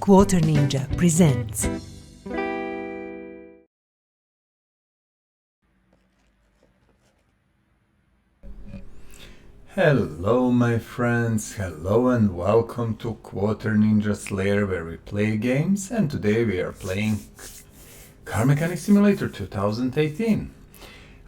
Quarter Ninja presents. Hello my friends, hello and welcome to Quarter Ninja Slayer, where we play games, and today we are playing Car Mechanic Simulator 2018.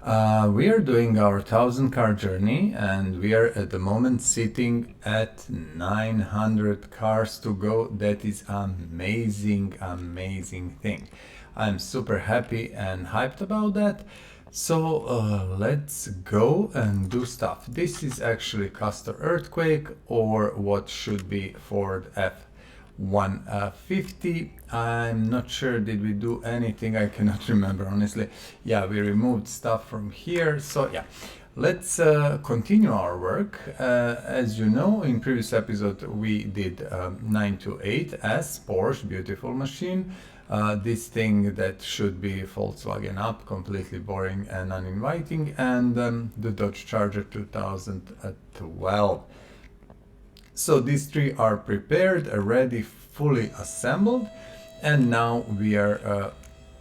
We are doing our 1000 car journey and we are at the moment sitting at 900 cars to go. That is amazing thing. I'm super happy and hyped about that. So let's go and do stuff. This is actually Castor Earthquake, or what should be Ford F-150. I'm not sure, did we do anything? I cannot remember honestly. Yeah, we removed stuff from here. So yeah, let's continue our work. As you know, in previous episode we did 928S Porsche, beautiful machine. This thing that should be Volkswagen UP, completely boring and uninviting, and the Dodge Charger 2012. So these three are prepared, ready, fully assembled, and now we are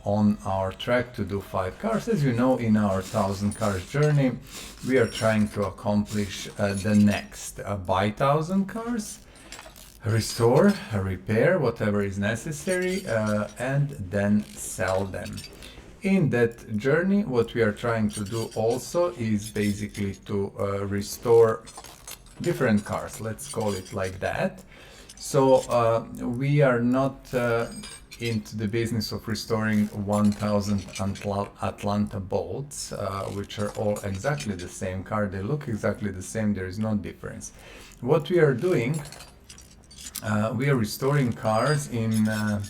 on our track to do 5 cars. As you know, in our 1000 cars journey, we are trying to accomplish the next buy 1000 cars, restore, repair whatever is necessary, and then sell them. In that journey, what we are trying to do also is basically to restore different cars, let's call it like that. So we are not into the business of restoring 1000 Atlanta Bolts, which are all exactly the same car. They look exactly the same, there is no difference. What we are doing, we are restoring cars in a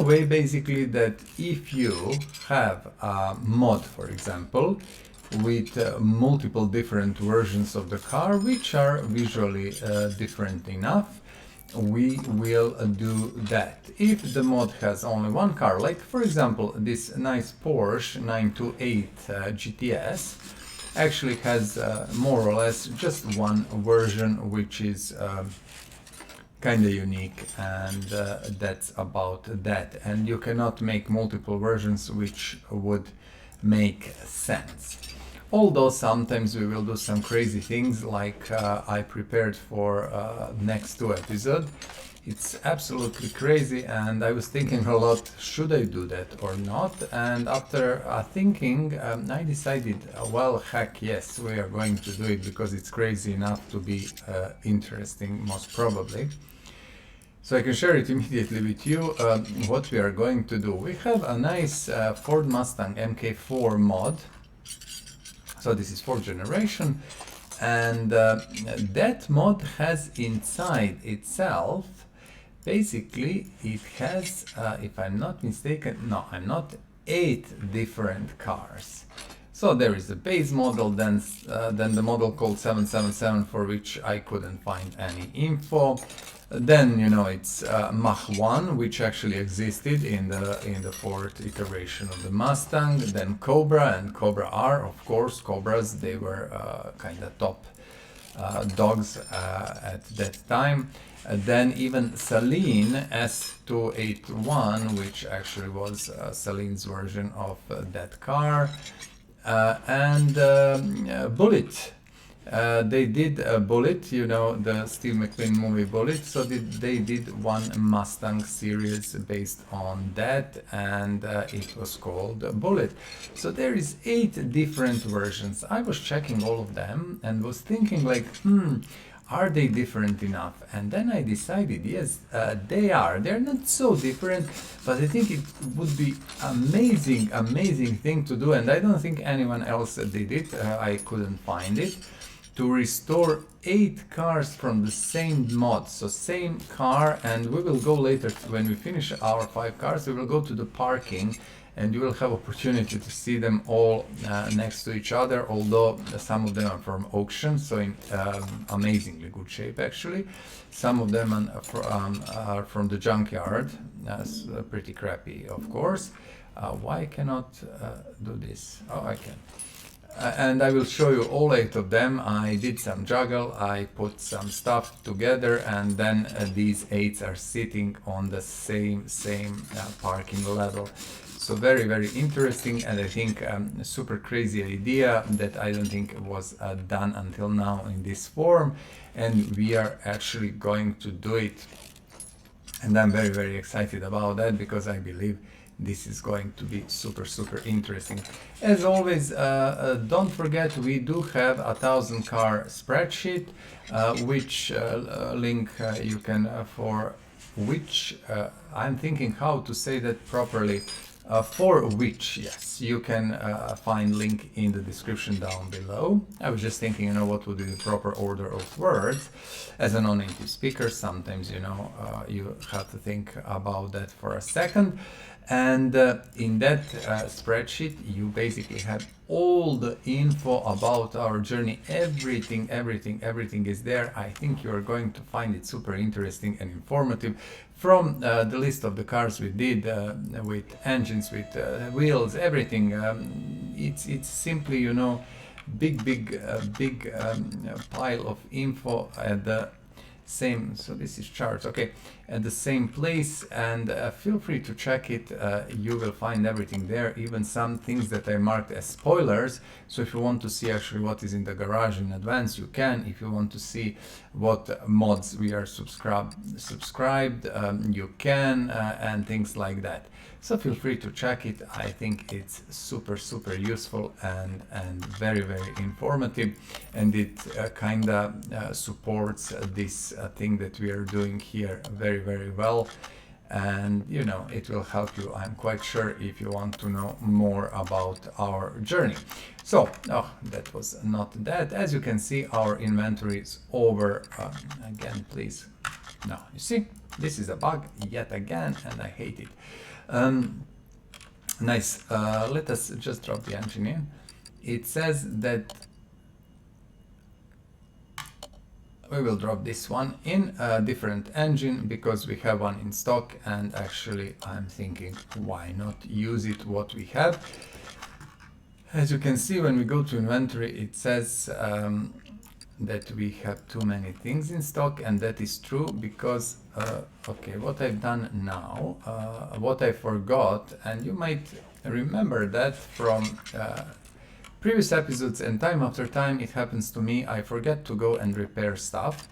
way basically that if you have a mod, for example, with multiple different versions of the car which are visually different enough, we will do that. If the mod has only one car, like for example this nice Porsche 928 GTS actually has more or less just one version, which is kind of unique, and that's about that. And you cannot make multiple versions, which would make sense. Although sometimes we will do some crazy things, like I prepared for next 2 episodes. It's absolutely crazy, and I was thinking a lot, should I do that or not? And after thinking, I decided, well, heck yes, we are going to do it, because it's crazy enough to be interesting, most probably. So I can share it immediately with you, what we are going to do. We have a nice Ford Mustang Mk.4 mod. So this is 4th generation, and that mod has inside itself, basically it has, if I'm not mistaken, no, I'm not, 8 different cars. So there is a base model, then the model called 777, for which I couldn't find any info. Then, you know, it's Mach 1, which actually existed in the 4th iteration of the Mustang. Then Cobra and Cobra R, of course. Cobras, they were kind of top dogs at that time. Then even Saleen S281, which actually was Saleen's version of that car. And Bullet. They did a Bullet, you know, the Steve McQueen movie Bullet, so they did one Mustang series based on that, and it was called Bullet. So there is 8 different versions. I was checking all of them and was thinking like, are they different enough? And then I decided, yes, they are. They're not so different, but I think it would be amazing thing to do, and I don't think anyone else did it. I couldn't find it. To restore 8 cars from the same mod, so same car, and we will go later when we finish our 5 cars. We will go to the parking and you will have opportunity to see them all next to each other, although some of them are from auction, so in amazingly good shape actually. Some of them are from the junkyard, that's pretty crappy of course. Why cannot do this? Oh, I can. and I will show you all 8 of them. I did some juggle, I put some stuff together, and then these 8 are sitting on the same parking level. So very, very interesting, and I think a super crazy idea that I don't think was done until now in this form, and we are actually going to do it. And I'm very, very excited about that, because I believe this is going to be super, super interesting. As always, don't forget, we do have a 1,000 car spreadsheet, which link you can, for which, I'm thinking how to say that properly, for which, yes, you can find link in the description down below. I was just thinking, you know, what would be the proper order of words. As a non-native speaker, sometimes, you know, you have to think about that for a second. And in that spreadsheet, you basically have all the info about our journey. Everything is there. I think you're going to find it super interesting and informative. From the list of the cars we did, with engines, with wheels, everything, it's simply, you know, big pile of info at the same, so this is charts, okay, at the same place, and feel free to check it. You will find everything there, even some things that I marked as spoilers. So if you want to see actually what is in the garage in advance, you can. If you want to see what mods we are subscribed, you can, and things like that. So feel free to check it. I think it's super useful and very informative, and it kind of supports this thing that we are doing here very well. And you know, it will help you, I'm quite sure, if you want to know more about our journey. So, oh, that was not that. As you can see, our inventory is over. Again, please. No, you see, this is a bug yet again, and I hate it. Nice. Let us just drop the engine in. It says that we will drop this one in a different engine because we have one in stock, and actually I'm thinking, why not use it what we have. As you can see, when we go to inventory, it says that we have too many things in stock, and that is true because okay, what I've done now, what I forgot, and you might remember that from previous episodes, and time after time it happens to me, I forget to go and repair stuff,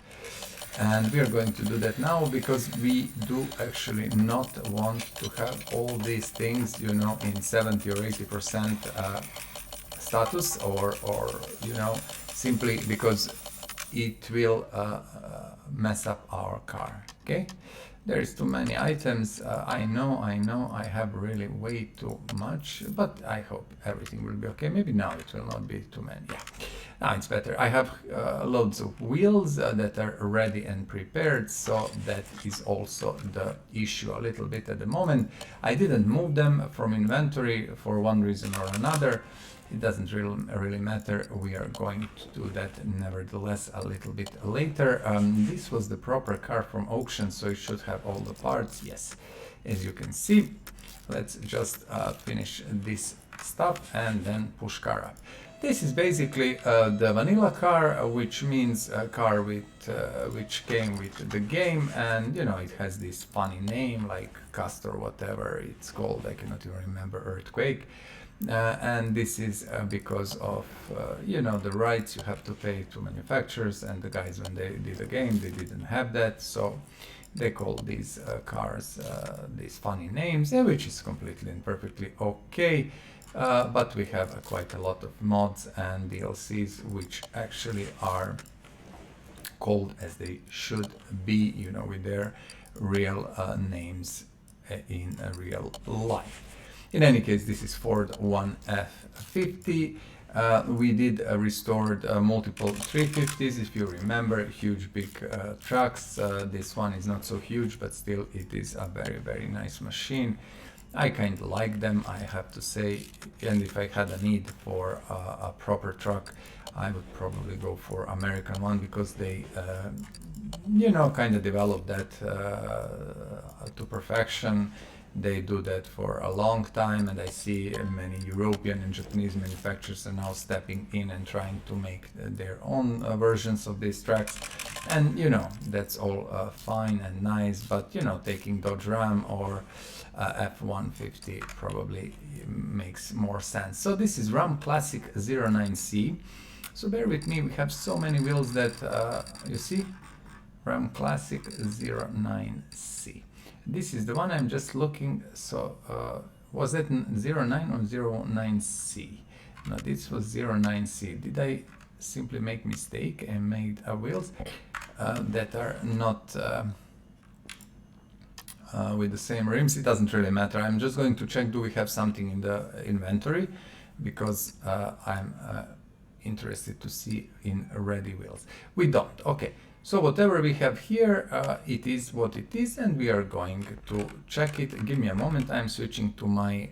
and we are going to do that now because we do actually not want to have all these things, you know, in 70 or 80% status, or you know, simply because it will mess up our car. Okay, there is too many items. I know I have really way too much, but I hope everything will be okay. Maybe now it will not be too many. Yeah, now it's better. I have loads of wheels that are ready and prepared, so that is also the issue a little bit at the moment. I didn't move them from inventory for one reason or another. It doesn't really matter. We are going to do that nevertheless a little bit later. This was the proper car from auction, so it should have all the parts. Yes, as you can see. Let's just finish this stuff and then push car up. This is basically the vanilla car, which means a car with which came with the game, and you know, it has this funny name like Castor, whatever it's called. I cannot even remember. Earthquake. And this is because of you know, the rights you have to pay to manufacturers, and the guys, when they did the game, they didn't have that, so they called these cars these funny names, which is completely and perfectly okay. But we have quite a lot of mods and DLCs which actually are called as they should be, you know, with their real names in real life. In any case, this is Ford F50. We did restored multiple 350s, if you remember, huge big trucks. This one is not so huge, but still it is a very nice machine. I kind of like them, I have to say, and if I had a need for a proper truck, I would probably go for American one, because they you know, kind of develop that to perfection. They do that for a long time, and I see many European and Japanese manufacturers are now stepping in and trying to make their own versions of these tracks. And you know, that's all fine and nice, but you know, taking Dodge Ram or F-150 probably makes more sense. So this is Ram Classic 09C. So bear with me, we have so many wheels that you see, Ram Classic 09C. This is the one I'm just looking. So was that 09 or 09C? No, this was 09C. Did I simply make mistake and made wheels that are not with the same rims? It doesn't really matter. I'm just going to check, do we have something in the inventory, because I'm interested to see in ready wheels. We don't. Okay, so whatever we have here, it is what it is, and we are going to check it. Give me a moment. I'm switching to my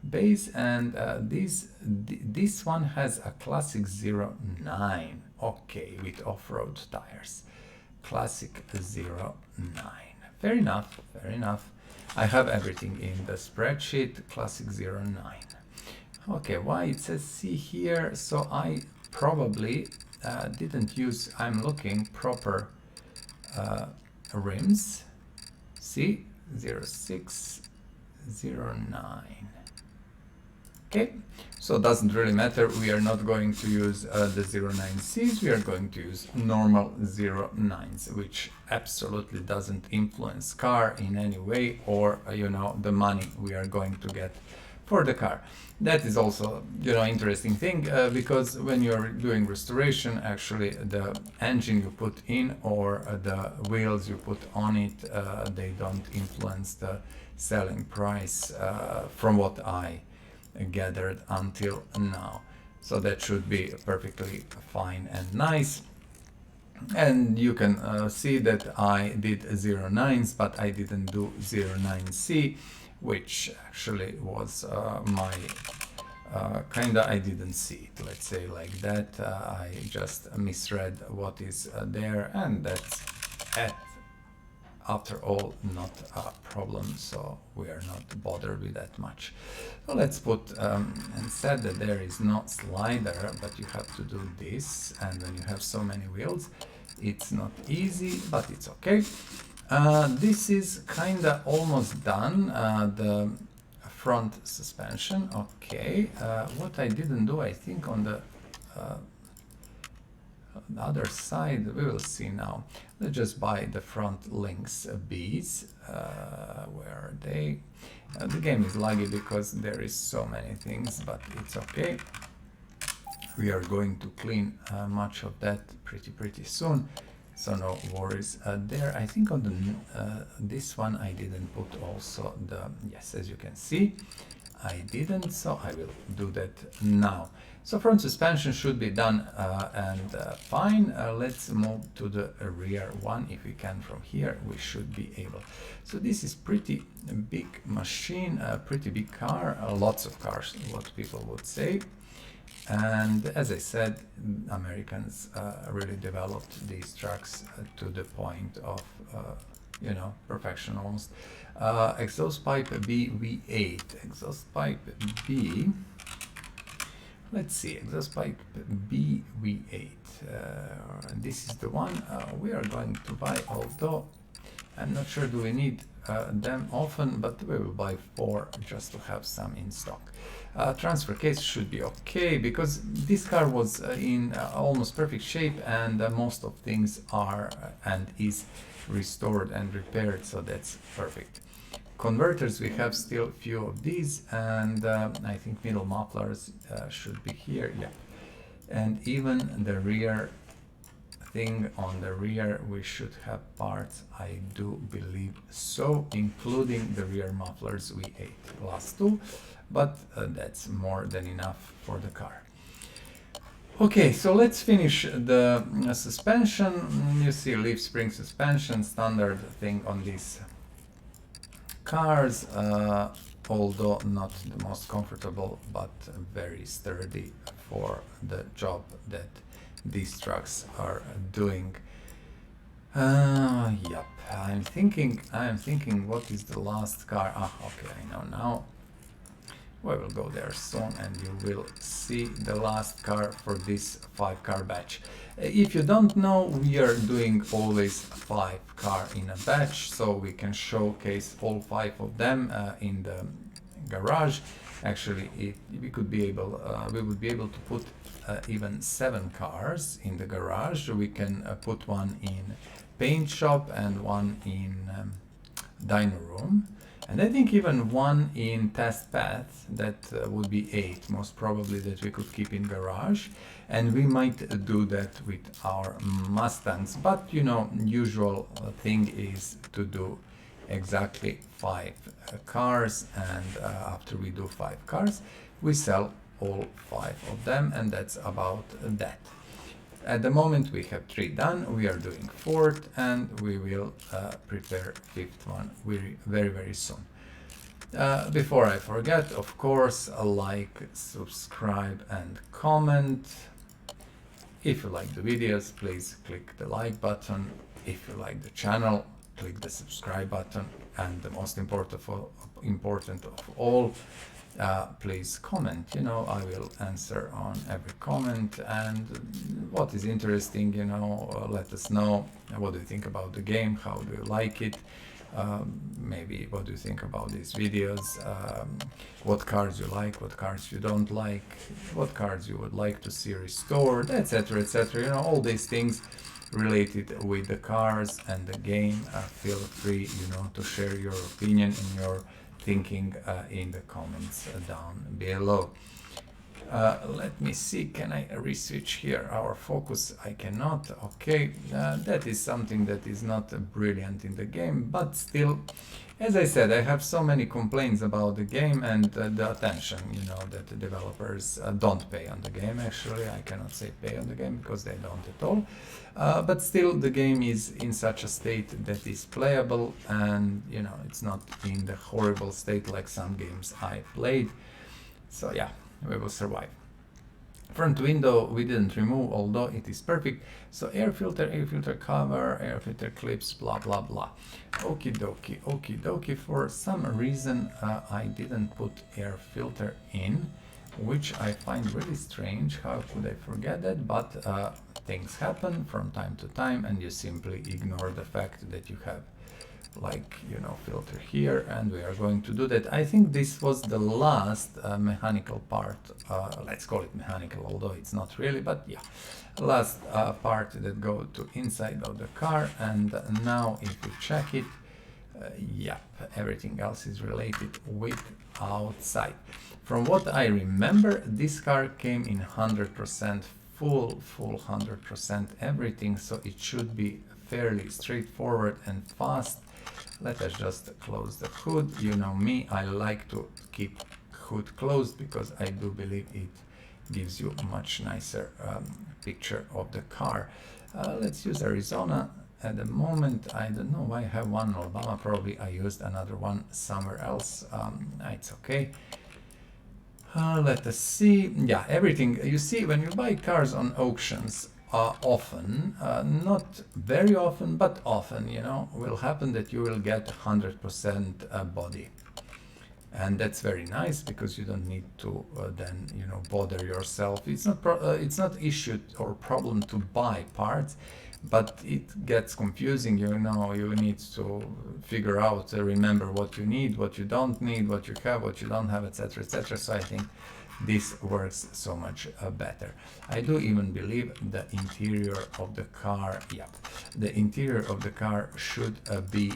base, and this one has a Classic 09. Okay, with off-road tires. Classic 09. Fair enough, fair enough. I have everything in the spreadsheet. Classic 09. Okay, why it says C here? So I probably didn't use, I'm looking proper rims. C 0609. Okay, so it doesn't really matter. We are not going to use the 09Cs. We are going to use normal 09s, which absolutely doesn't influence car in any way, or you know, the money we are going to get for the car. That is also, you know, interesting thing, because when you're doing restoration, actually the engine you put in or the wheels you put on it, they don't influence the selling price, from what I gathered until now. So that should be perfectly fine and nice. And you can see that I did 09s, but I didn't do 09C, which actually was my kinda, I didn't see it, let's say like that. I just misread what is there, and that's after all not a problem, so we are not bothered with that much. So let's put and said that there is no slider, but you have to do this, and when you have so many wheels it's not easy, but it's okay. This is kinda almost done, the front suspension. Okay, what I didn't do, I think on the other side, we will see now. Let's just buy the front links B's. Where are they? The game is laggy because there is so many things, but it's okay. We are going to clean much of that pretty soon, so no worries there. I think on the this one I didn't put also the, yes, as you can see I didn't, so I will do that now. So front suspension should be done and fine. Let's move to the rear one if we can. From here we should be able. So this is pretty big machine, a pretty big car, lots of cars, what people would say. And as I said, Americans really developed these trucks to the point of you know, perfection almost. Exhaust pipe B V8, exhaust pipe B, let's see, exhaust pipe B V8, this is the one we are going to buy, although I'm not sure do we need them often, but we will buy 4 just to have some in stock. Transfer case should be okay, because this car was in almost perfect shape, and most of things are and is restored and repaired, so that's perfect. Converters, we have still few of these, and I think middle mufflers should be here, yeah. And even the rear thing on the rear, we should have parts, I do believe so, including the rear mufflers V8 last 2, but that's more than enough for the car. Okay, so let's finish the suspension. You see leaf spring suspension, standard thing on these cars, although not the most comfortable, but very sturdy for the job that these trucks are doing. Yep. I'm thinking, what is the last car? Ah, okay, I know now. We will go there soon and you will see the last car for this 5-car batch. If you don't know, we are doing always 5 car in a batch, so we can showcase all 5 of them in the garage. Actually, we would be able to put even 7 cars in the garage. We can put one in paint shop and one in dyno room, and I think even one in test path. That would be 8 most probably, that we could keep in garage, and we might do that with our Mustangs, but you know, usual thing is to do exactly 5 cars, and after we do 5 cars we sell all 5 of them, and that's about that. At the moment we have 3 done, we are doing 4th, and we will prepare 5th one very soon. Before I forget, of course, like, subscribe and comment. If you like the videos, please click the like button. If you like the channel, click the subscribe button, and the most important of all, please comment. You know, I will answer on every comment, and what is interesting, you know, let us know. What do you think about the game? How do you like it? Maybe what do you think about these videos? What cars you like, what cars you don't like, what cars you would like to see restored, etc, etc. You know, all these things related with the cars and the game. Feel free, you know, to share your opinion and your thinking in the comments down below. Let me see, can I reswitch here our focus? I cannot. Okay, that is something that is not brilliant in the game, but still, as I said, I have so many complaints about the game and the attention, you know, that the developers don't pay on the game. Actually, I cannot say pay on the game because they don't at all, but still the game is in such a state that is playable, and you know, it's not in the horrible state like some games I played. So yeah, we will survive. Front window we didn't remove, although it is perfect. So air filter cover, air filter clips, blah blah blah. Okie dokie. For some reason I didn't put air filter in, which I find really strange. How could I forget that? But things happen from time to time, and you simply ignore the fact that you have, like, you know, filter here, and we are going to do that. I think this was the last mechanical part, let's call it mechanical, although it's not really, but yeah, last part that go to inside of the car. And now if you check it, yep, everything else is related with outside. From what I remember, this car came in 100% full 100% everything, so it should be fairly straightforward and fast. Let us just close the hood. You know me, I like to keep hood closed because I do believe it gives you a much nicer picture of the car. Let's use Arizona. At the moment, I don't know why I have one in Alabama. Probably I used another one somewhere else. It's okay. Let us see. Yeah, everything. You see, when you buy cars on auctions, often, not very often, but often, you know, will happen that you will get 100% body. And that's very nice because you don't need to then, you know, bother yourself. It's not issue or problem to buy parts, but it gets confusing. You know, you need to figure out, remember what you need, what you don't need, what you have, what you don't have, etc, etc. So I think this works so much better. I do even believe the interior of the car, yeah, the interior of the car should be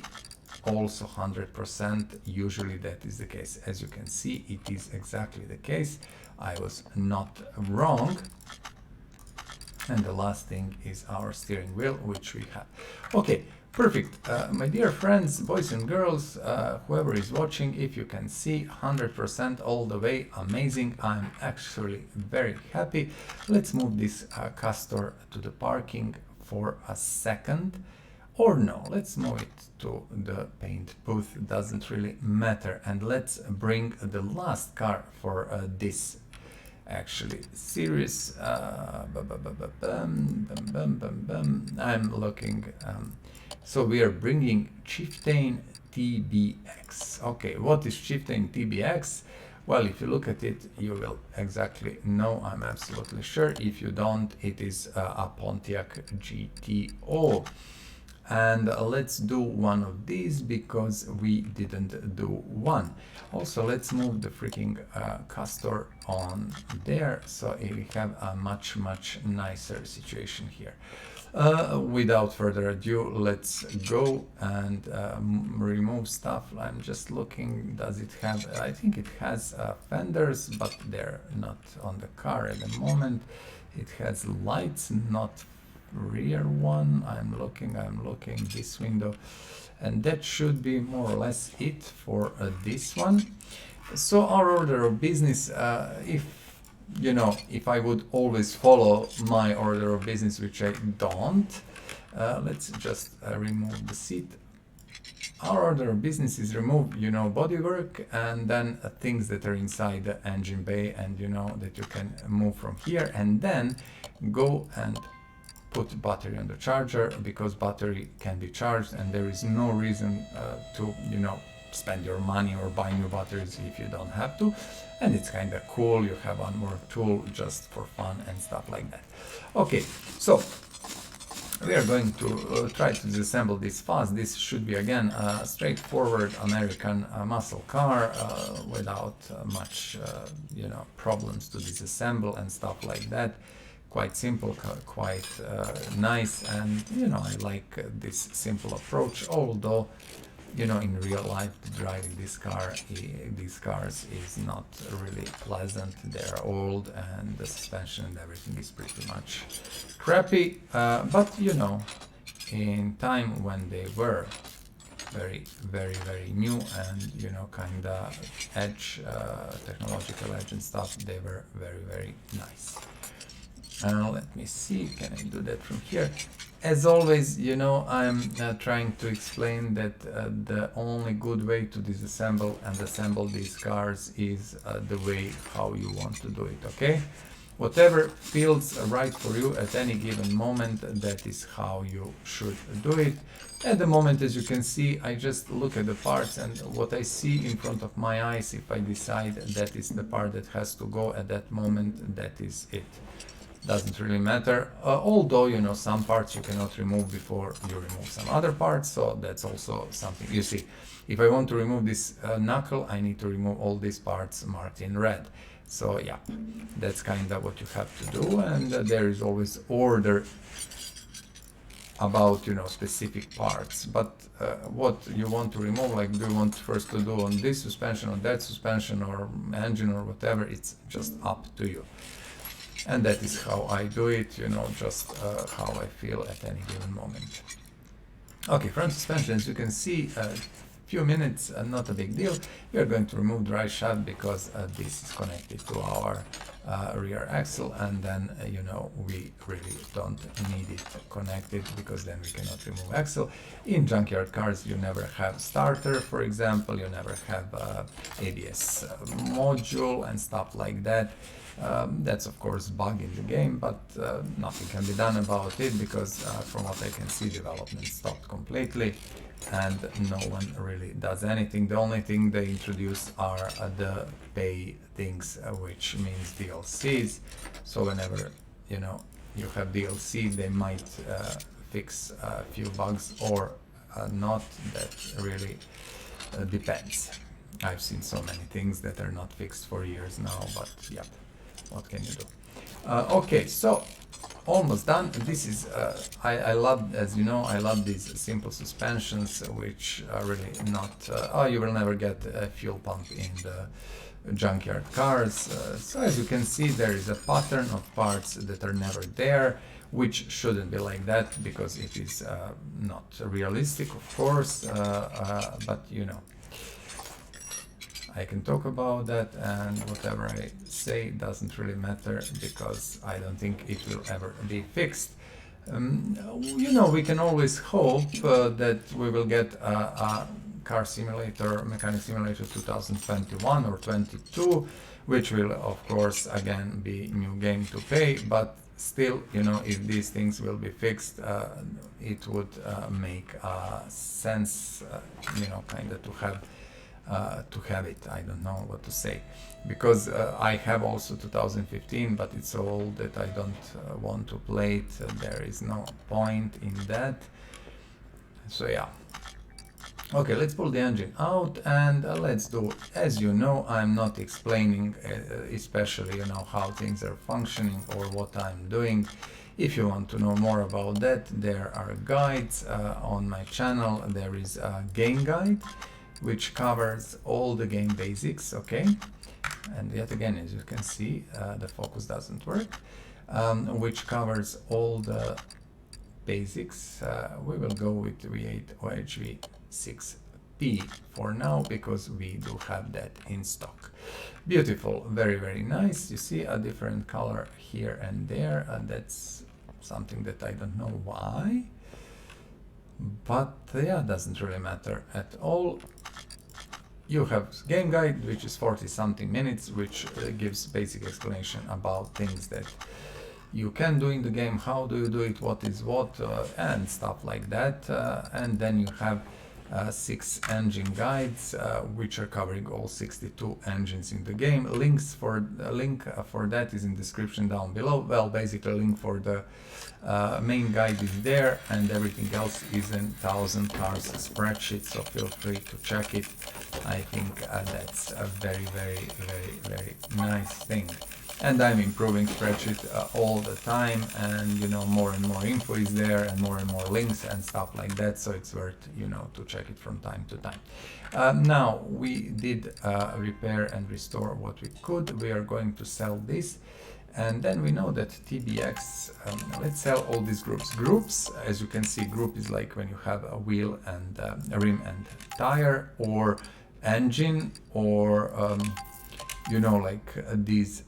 also 100%. Usually that is the case. As you can see, it is exactly the case. I was not wrong. And the last thing is our steering wheel, which we have. Okay, perfect. My dear friends, boys and girls, whoever is watching, if you can see 100% all the way, amazing. I'm actually very happy. Let's move this Castor to the parking for a second. Or no, let's move it to the paint booth, doesn't really matter. And let's bring the last car for this actually serious. I'm looking. So we are bringing Chieftain TBX. Okay, what is Chieftain TBX? Well, if you look at it, you will exactly know. I'm absolutely sure. If you don't, it is a Pontiac GTO. And let's do one of these because we didn't do one. Also, let's move the freaking Castor on there, so we have a much nicer situation here. Without further ado, let's go and remove stuff. I'm just looking, does it have, I think it has fenders, but they're not on the car at the moment. It has lights, not rear one. I'm looking this window, and that should be more or less it for this one. So our order of business, if I would always follow my order of business, which I don't, let's just remove the seat. Our order of business is remove, bodywork, and then things that are inside the engine bay, and that you can move from here, and then go and put battery on the charger, because battery can be charged, and there is no reason to spend your money or buy new batteries if you don't have to. And it's kind of cool, you have one more tool just for fun and stuff like that. Okay, so we are going to try to disassemble this fast. This should be again a straightforward American muscle car without much problems to disassemble and stuff like that. Quite simple, quite nice, and I like this simple approach, although in real life driving these cars is not really pleasant. They're old, and the suspension and everything is pretty much crappy, but in time when they were very new and kind of edge, technological edge and stuff, they were very nice. Let me see, can I do that from here? As always, I'm trying to explain that the only good way to disassemble and assemble these cars is the way how you want to do it, okay? Whatever feels right for you at any given moment, that is how you should do it. At the moment, as you can see, I just look at the parts, and what I see in front of my eyes, if I decide that is the part that has to go at that moment, that is it. Doesn't really matter, although some parts you cannot remove before you remove some other parts, so that's also something. You see, if I want to remove this knuckle, I need to remove all these parts marked in red. So yeah, that's kind of what you have to do, and there is always order about specific parts. But what you want to remove, like, do you want first to do on this suspension, on that suspension, or engine, or whatever, it's just up to you. And that is how I do it, just how I feel at any given moment. Okay, front suspension, as you can see, few minutes, not a big deal. We are going to remove the right shaft because this is connected to our rear axle, and then we really don't need it connected, because then we cannot remove axle. In junkyard cars you never have starter, for example, you never have ABS module and stuff like that. That's of course a bug in the game, but nothing can be done about it, because from what I can see, development stopped completely and no one really does anything. The only thing they introduce are the pay things, which means DLCs. So whenever you have DLC, they might fix a few bugs or not. That really depends. I've seen so many things that are not fixed for years now, but yeah, what can you do? Okay, so almost done. This is I love, as you know, I love these simple suspensions, which are really not you will never get a fuel pump in the junkyard cars. So as you can see, there is a pattern of parts that are never there, which shouldn't be like that, because it is not realistic, of course, but I can talk about that, and whatever I say doesn't really matter, because I don't think it will ever be fixed. We can always hope that we will get a Car Simulator, Mechanic Simulator 2021 or 22, which will of course again be new game to pay, but still, you know, if these things will be fixed, it would make sense, you know, kind of to have it. I don't know what to say, because I have also 2015, but it's so old that I don't want to play it. There is no point in that. So yeah. Okay, let's pull the engine out and let's do, as you know, I'm not explaining especially, you know, how things are functioning or what I'm doing. If you want to know more about that, there are guides on my channel. There is a game guide which covers all the game basics, okay? And yet again, as you can see, the focus doesn't work, which covers all the basics. We will go with V8 OHV 6P for now, because we do have that in stock. Beautiful, very, very nice. You see a different color here and there, and that's something that I don't know why, but yeah, doesn't really matter at all. You have game guide, which is 40 something minutes, which gives basic explanation about things that you can do in the game, how do you do it, what is what, and stuff like that. And then you have 6 engine guides, which are covering all 62 engines in the game. Link for that is in description down below. Well, basically link for the main guide is there, and everything else is in 1000 cars spreadsheet, so feel free to check it. I think that's a very, very, very, very nice thing. And I'm improving spreadsheet all the time, and you know, more and more info is there, and more links and stuff like that, so it's worth, you know, to check it from time to time. Now we did repair and restore what we could. We are going to sell this, and then we know that TBX, let's sell all these groups. As you can see, group is like when you have a wheel and a rim and tire, or engine, or you know, like these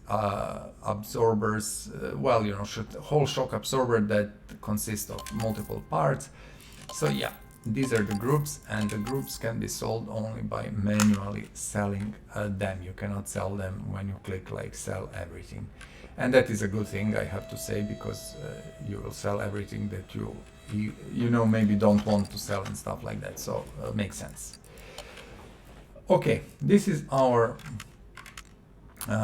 absorbers, well, you know, whole shock absorber that consists of multiple parts. So yeah, these are the groups, and the groups can be sold only by manually selling them. You cannot sell them when you click like sell everything, and that is a good thing, I have to say, because you will sell everything that you know, maybe don't want to sell and stuff like that. So makes sense. Okay, this is our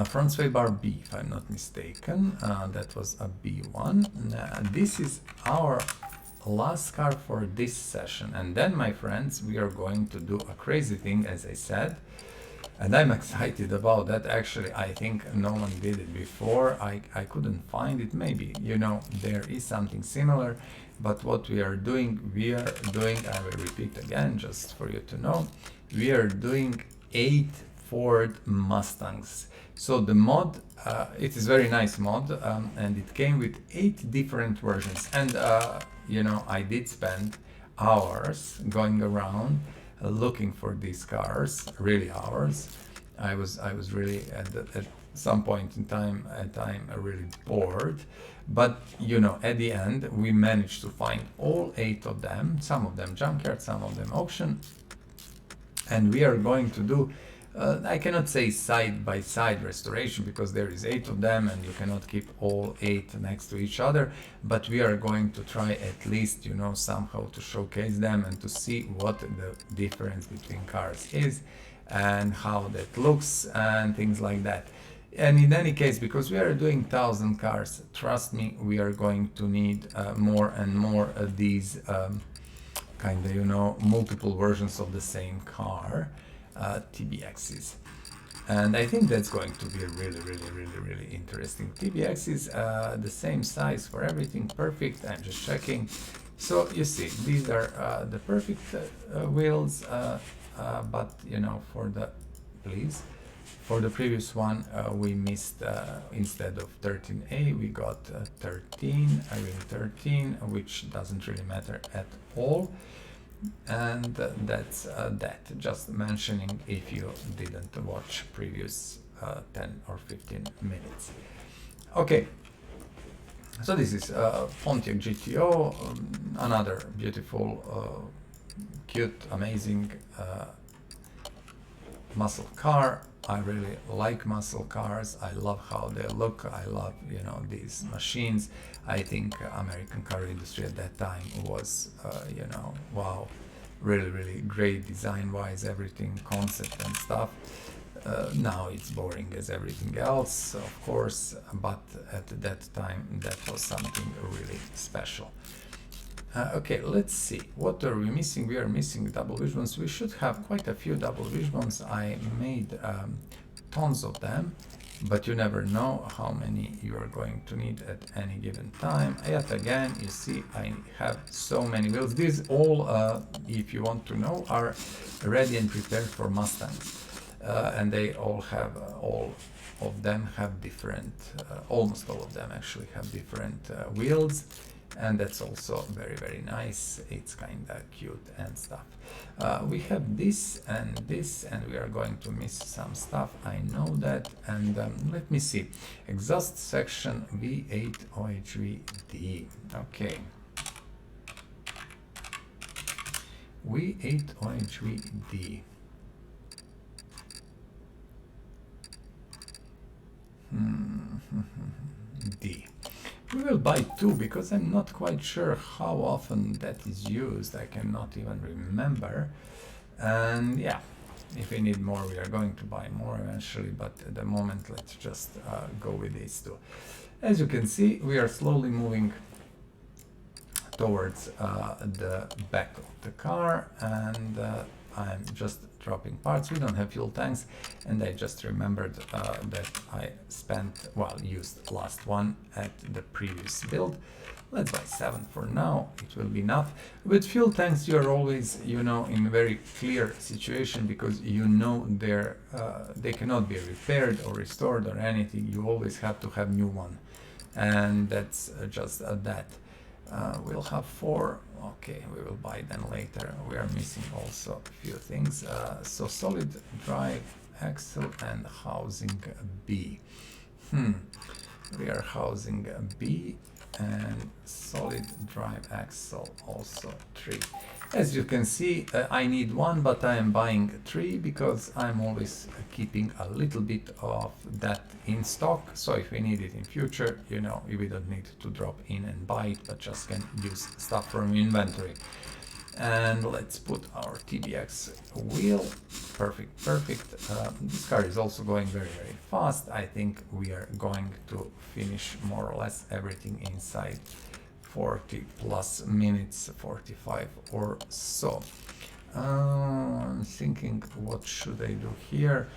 front sway bar B, if I'm not mistaken. That was a B1. This is our last car for this session, and then, my friends, we are going to do a crazy thing, as I said, and I'm excited about that. Actually, I think no one did it before. I couldn't find it. Maybe, you know, there is something similar, but what we are doing, I will repeat again just for you to know, we are doing 8 Ford Mustangs. So the mod, it is very nice mod, and it came with 8 different versions. And you know, I did spend hours going around looking for these cars, really hours. I was really at some point in time really bored, but you know, at the end we managed to find all 8 of them. Some of them junkyard, some of them auction, and we are going to do I cannot say side-by-side restoration, because there is 8 of them and you cannot keep all 8 next to each other, but we are going to try at least, you know, somehow to showcase them and to see what the difference between cars is and how that looks and things like that. And in any case, because we are doing 1000 cars, trust me, we are going to need more and more of these kind of, you know, multiple versions of the same car. TBXs, and I think that's going to be really interesting. TBX is the same size for everything, perfect. I'm just checking. So you see, these are the perfect wheels, but you know, for the previous one we missed, instead of 13A we got 13, I mean 13, which doesn't really matter at all. And that's that, just mentioning if you didn't watch previous 10 or 15 minutes. Okay, so this is Pontiac GTO, another beautiful cute, amazing muscle car. I really like muscle cars. I love how they look. I love, you know, these machines. I think American car industry at that time was, you know, wow, really, really great design-wise, everything, concept and stuff. Now it's boring as everything else, of course, but at that time that was something really special. Okay, let's see. What are we missing? We are missing double wishbones. We should have quite a few double wishbones. I made tons of them, but you never know how many you are going to need at any given time. Yet again, you see, I have so many wheels. These all, if you want to know, are ready and prepared for Mustangs. And they all have, all of them have different, almost all of them actually have different wheels. And that's also very, very nice. It's kind of cute and stuff. We have this, and we are going to miss some stuff. I know that. And let me see. Exhaust section V8 OHVD. Okay. V8 OHVD. D. We will buy two because I'm not quite sure how often that is used. I cannot even remember. And yeah, if we need more, we are going to buy more eventually. But at the moment, let's just go with these two. As you can see, we are slowly moving towards the back of the car, and I'm just dropping parts. We don't have fuel tanks, and I just remembered that I spent, well, used last one at the previous build. Let's buy 7 for now, it will be enough. With fuel tanks, you're always, you know, in a very clear situation, because you know they cannot be repaired or restored or anything. You always have to have new one, and that's just that. We'll have 4. Okay, we will buy them later. We are missing also a few things. So solid drive axle and housing B. We are housing B and solid drive axle also 3. As you can see, I need 1, but I am buying 3 because I'm always keeping a little bit of that in stock. So if we need it in future, you know, we don't need to drop in and buy it, but just can use stuff from inventory. And let's put our TBX wheel. Perfect, perfect. This car is also going very, very fast. I think we are going to finish more or less everything inside 40 plus minutes, 45 or so. I'm thinking, what should I do here?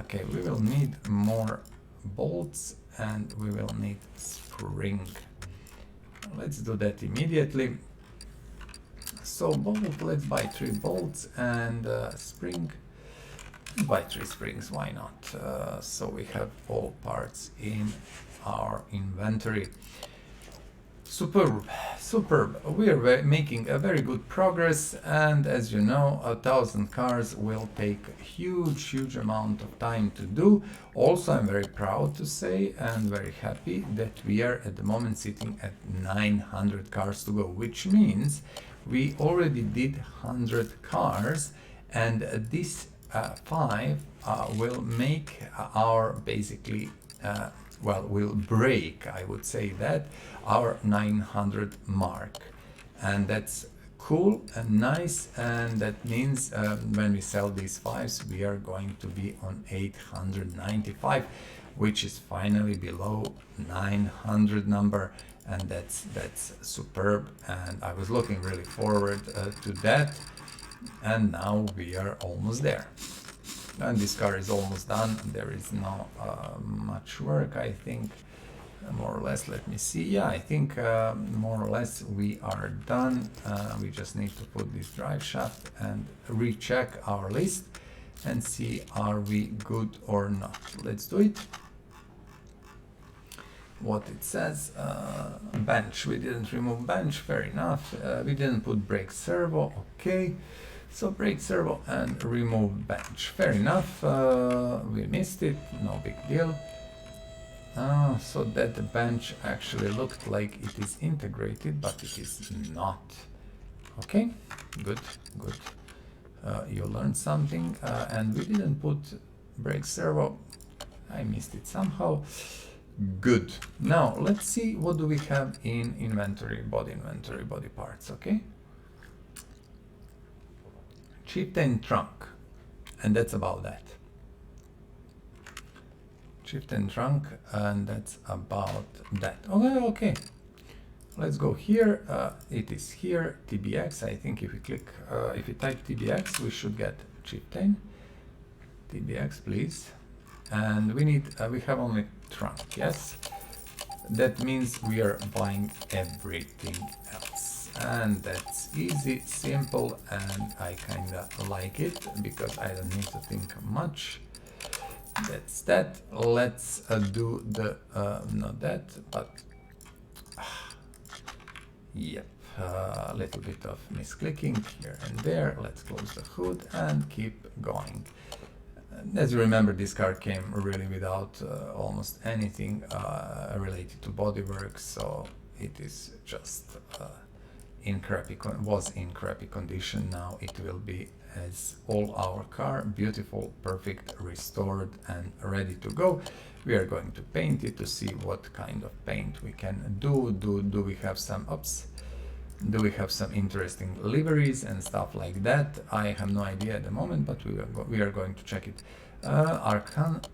Okay, we will need more bolts and we will need spring. Let's do that immediately. So bolt, let's buy 3 bolts and spring. Buy 3 springs, why not? So we have all parts in our inventory. Superb, superb. We are making a very good progress, and as you know, 1,000 cars will take a huge amount of time to do. Also, I'm very proud to say and very happy that we are at the moment sitting at 900 cars to go, which means we already did 100 cars, and this 5 will make our basically well, will break, I would say that, our 900 mark. And that's cool and nice, and that means when we sell these 5s, we are going to be on 895, which is finally below 900 number, and that's superb, and I was looking really forward to that, and now we are almost there. And this car is almost done. There is no much work, I think, more or less. Let me see. Yeah, I think more or less we are done. We just need to put this drive shaft and recheck our list and see are we good or not. Let's do it. What it says, bench, we didn't remove bench, fair enough. We didn't put brake servo, okay. So brake servo and remove bench, fair enough. We missed it, no big deal. So that the bench actually looked like it is integrated, but it is not. Okay, good, good. You learned something, and we didn't put brake servo. I missed it somehow. Good. Now let's see what do we have in inventory, body parts. Okay. Chieftain trunk, and that's about that. Chieftain trunk, and that's about that. Okay, okay. Let's go here. It is here, TBX. I think if we click, if we type TBX, we should get Chieftain. TBX, please. And we need, we have only trunk, yes? That means we are buying everything else. And that's easy, simple, and I kinda like it because I don't need to think much. That's that. Let's do the, not that, but yep, a little bit of misclicking here and there. Let's close the hood and keep going. As you remember, this car came really without almost anything related to bodywork, so it is just was in crappy condition. Now it will be as all our car, beautiful, perfect, restored and ready to go. We are going to paint it to see what kind of paint we can do. Do we have some ups? Do we have some interesting liveries and stuff like that? I have no idea at the moment, but we are going to check it.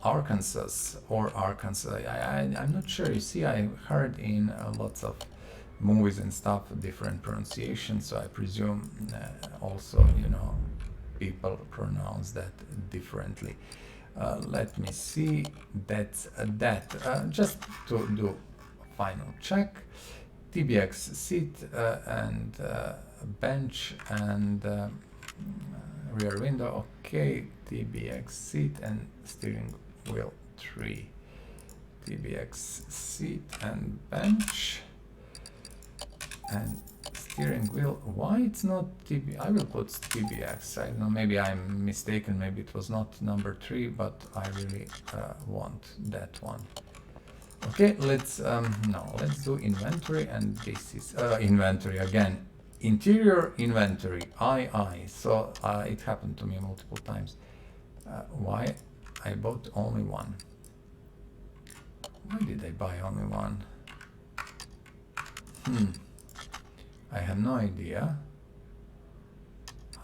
Arkansas or Arkansas, I'm not sure. You see, I heard in lots of movies and stuff different pronunciations, so I presume also, you know, people pronounce that differently. Let me see. That's that. Just to do a final check. TBX seat and bench and rear window. Okay, TBX seat and steering wheel 3. TBX seat and bench and steering wheel. Why it's not TB? I will put TBX. I don't know, maybe I'm mistaken. Maybe it was not number 3, but I really want that one. Okay, let's let's do inventory, and this is inventory again. Interior inventory, so it happened to me multiple times. Why I bought only one? Why did I buy only one? I have no idea.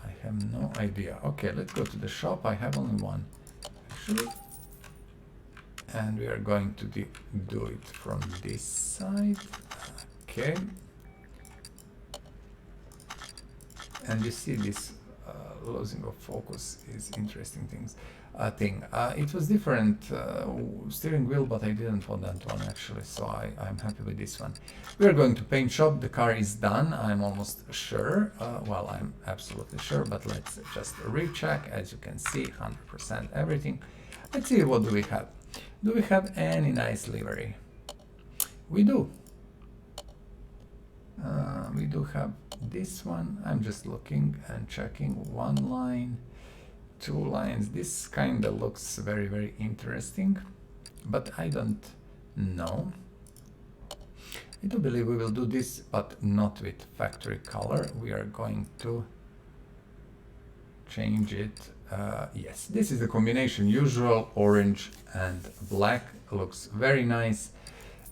I have no idea. Okay, let's go to the shop. I have only one, actually. And we are going to do it from this side. Okay. And you see this losing of focus is interesting thing. It was different steering wheel, but I didn't want that one actually, so I'm happy with this one. We are going to paint shop. The car is done, I'm almost sure. Well, I'm absolutely sure, but let's just recheck. As you can see, 100% everything. Let's see, what do we have? Do we have any nice livery? We do. We do have this one. I'm just looking and checking. 1 line, 2 lines. This kind of looks very, very interesting, but I don't know. I do believe we will do this, but not with factory color. We are going to change it. Yes, this is the combination, usual orange and black. Looks very nice.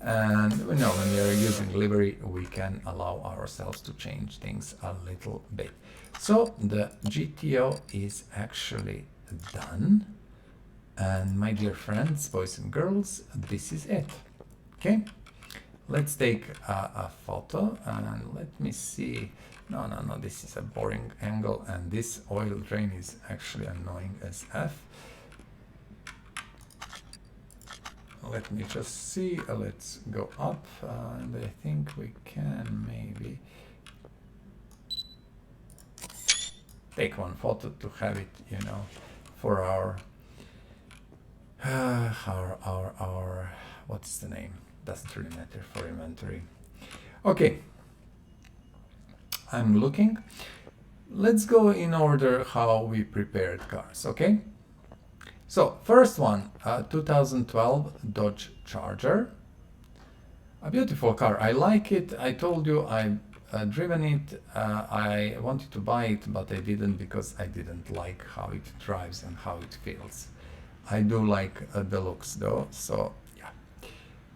And you know, when we are using livery, we can allow ourselves to change things a little bit. So the GTO is actually done. And my dear friends, boys and girls, this is it. Okay, let's take a photo and let me see. No, this is a boring angle, and this oil drain is actually annoying as F. Let me just see. Let's go up, and I think we can maybe take one photo to have it, you know, for our what's the name? Doesn't really matter, for inventory. Okay. I'm looking. Let's go in order how we prepared cars, okay? So first one, 2012 Dodge Charger. A beautiful car. I like it. I told you I driven it. I wanted to buy it, but I didn't because I didn't like how it drives and how it feels. I do like the looks though, so yeah,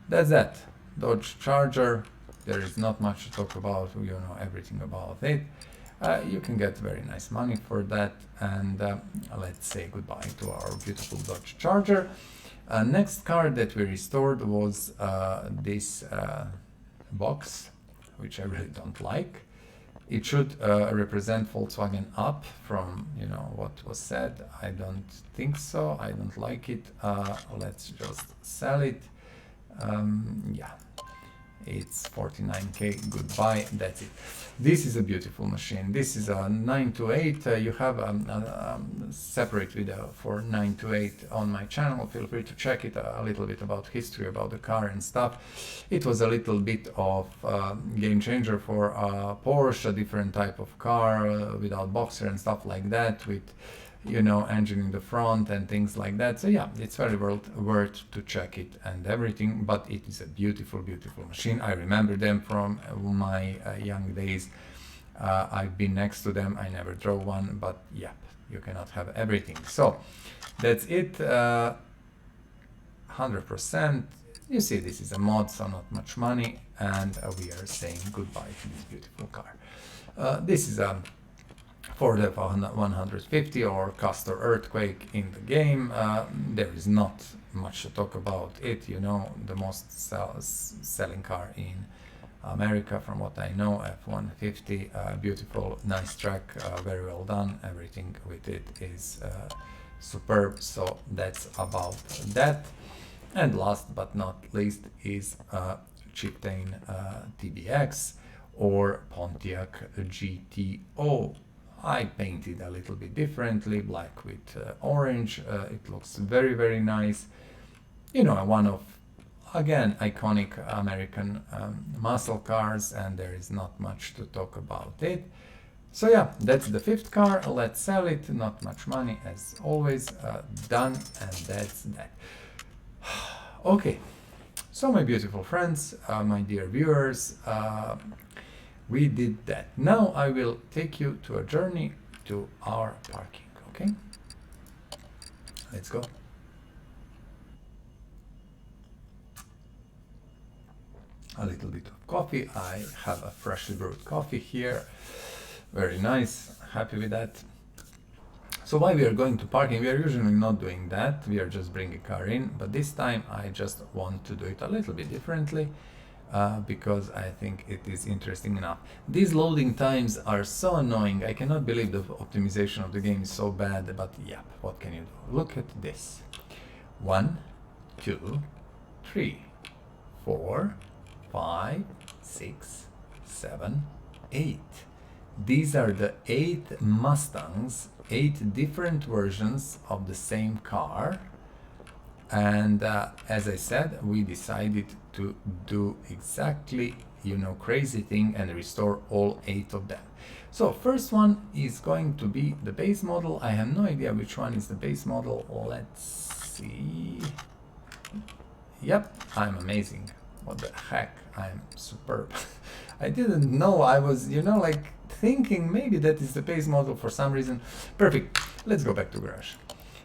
that's that. Dodge Charger, there is not much to talk about, you know everything about it. You can get very nice money for that, and let's say goodbye to our beautiful Dodge Charger. Next car that we restored was this box, which I really don't like. It should represent Volkswagen UP from, you know, what was said. I don't think so. I don't like it. Let's just sell it. Yeah, it's 49k. Goodbye. That's it. This is a beautiful machine. This is a 928. You have a separate video for 928 on my channel. Feel free to check it. A little bit about history about the car and stuff. It was a little bit of game changer for Porsche, a different type of car without boxer and stuff like that, with, you know, engine in the front and things like that. So yeah, it's very worth to check it and everything, but it is a beautiful, beautiful machine. I remember them from my young days. I've been next to them. I never drove one, but yeah, you cannot have everything. So that's it. 100%. You see, this is a mod, so not much money, and we are saying goodbye to this beautiful car. This is a Ford F-150 or Castor Earthquake in the game. There is not much to talk about it, you know, the most selling car in America from what I know, F-150, beautiful, nice track, very well done, everything with it is superb, so that's about that. And last but not least is Chieftain TBX or Pontiac GTO. I painted a little bit differently, black with orange. It looks very, very nice. You know, one of, again, iconic American muscle cars, and there is not much to talk about it. So yeah, that's the fifth car. Let's sell it. Not much money as always. Done, and that's that. Okay, so my beautiful friends, my dear viewers, we did that. Now I will take you to a journey to our parking, okay? Let's go. A little bit of coffee. I have a freshly brewed coffee here. Very nice, happy with that. So why we are going to parking? We are usually not doing that. We are just bringing a car in, but this time I just want to do it a little bit differently. Because I think it is interesting enough. These loading times are so annoying. I cannot believe the optimization of the game is so bad, but yeah, what can you do? Look at this. 1, 2, 3, 4, 5, 6, 7, 8. These are the 8 Mustangs, 8 different versions of the same car. And as I said, we decided to do exactly, you know, crazy thing and restore all 8 of them. So first one is going to be the base model. I have no idea which one is the base model. Let's see. Yep, I'm amazing. What the heck, I'm superb. I didn't know. I was, you know, like thinking maybe that is the base model for some reason. Perfect. Let's go back to garage.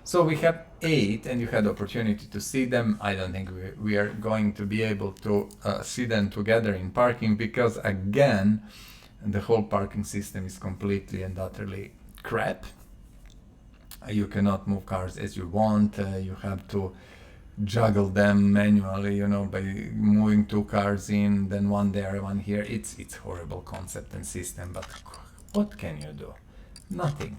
So we have 8, and you had the opportunity to see them. I don't think we are going to be able to see them together in parking, because again, the whole parking system is completely and utterly crap. You cannot move cars as you want. You have to juggle them manually, you know, by moving 2 cars in, then one there, one here. It's horrible concept and system, but what can you do? Nothing.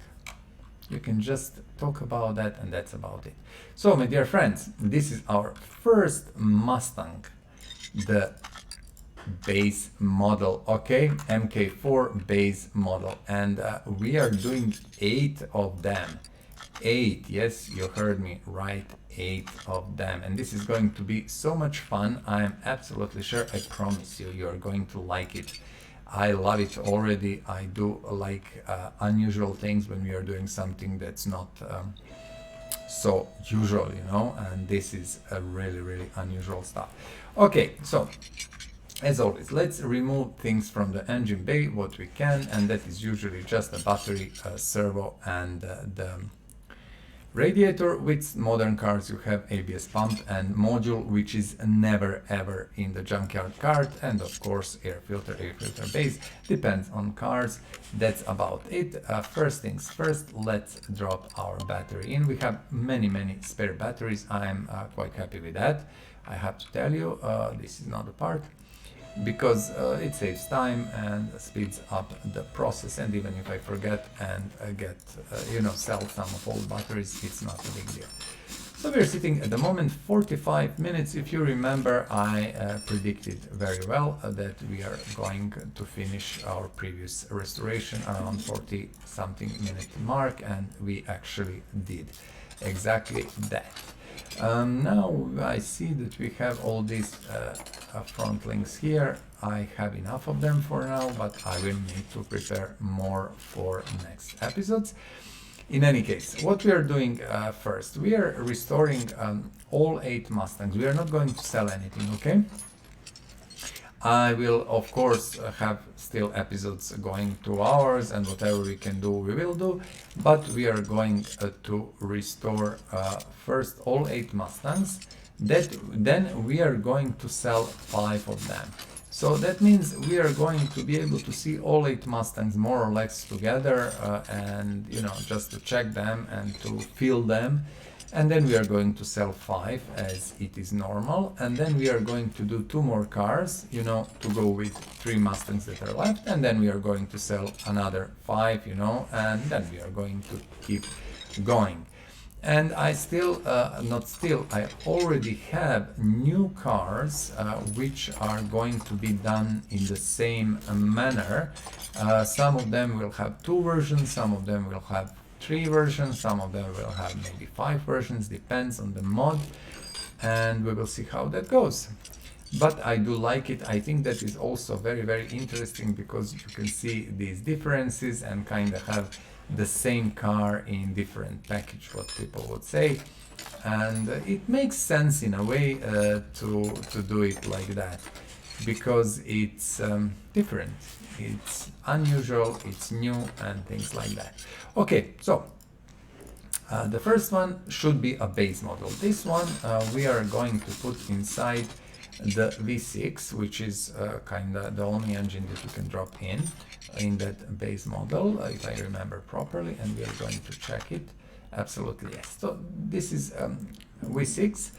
You can just talk about that, and that's about it. So, my dear friends, this is our first Mustang, the base model, okay? Mk.4 base model, and we are doing 8 of them. 8, yes, you heard me right, 8 of them, and this is going to be so much fun. I am absolutely sure. I promise you, you are going to like it. I love it already. I do like unusual things when we are doing something that's not so usual, you know, and this is a really, really unusual stuff. Okay, so As always, let's remove things from the engine bay, what we can, and that is usually just a battery, servo, and the radiator. With modern cars you have ABS pump and module, which is never ever in the junkyard cart, and of course air filter base, depends on cars. That's about it. First things first, let's drop our battery in. We have many spare batteries. I'm quite happy with that, I have to tell you. This is not a part, because it saves time and speeds up the process, and even if I forget and sell some of old batteries, it's not a big deal. So we're sitting at the moment 45 minutes. If you remember, I predicted very well that we are going to finish our previous restoration around 40 something minute mark, and we actually did exactly that. Now I see that we have all these front links here. I have enough of them for now, but I will need to prepare more for next episodes. In any case, what we are doing first, we are restoring all 8 Mustangs. We are not going to sell anything, okay? I will of course have still episodes going 2 hours, and whatever we can do we will do, but we are going to restore first all 8 Mustangs. Then we are going to sell 5 of them. So that means we are going to be able to see all 8 Mustangs more or less together, and just to check them and to feel them. And then we are going to sell 5 as it is normal, and then we are going to do 2 more cars, to go with 3 Mustangs that are left, and then we are going to sell another 5, and then we are going to keep going. And I I already have new cars which are going to be done in the same manner. Some of them will have 2 versions, some of them will have 3 versions, some of them will have maybe 5 versions, depends on the mod, and we will see how that goes. But I do like it. I think that is also very interesting, because you can see these differences and kind of have the same car in different package, what people would say, and it makes sense in a way to do it like that, because it's different, it's unusual, it's new, and things like that. Okay, so the first one should be a base model. This one we are going to put inside the V6, which is kind of the only engine that you can drop in that base model, if I remember properly, and we are going to check it. Absolutely yes. So this is V6,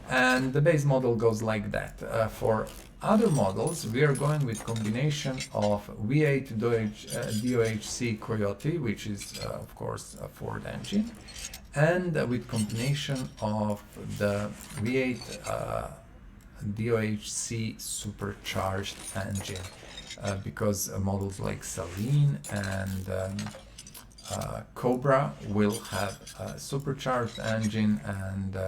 and the base model goes like that. For other models, we are going with combination of V8 DOHC Coyote, which is of course a Ford engine, and with combination of the V8 DOHC supercharged engine, because models like Saline and Cobra will have a supercharged engine, and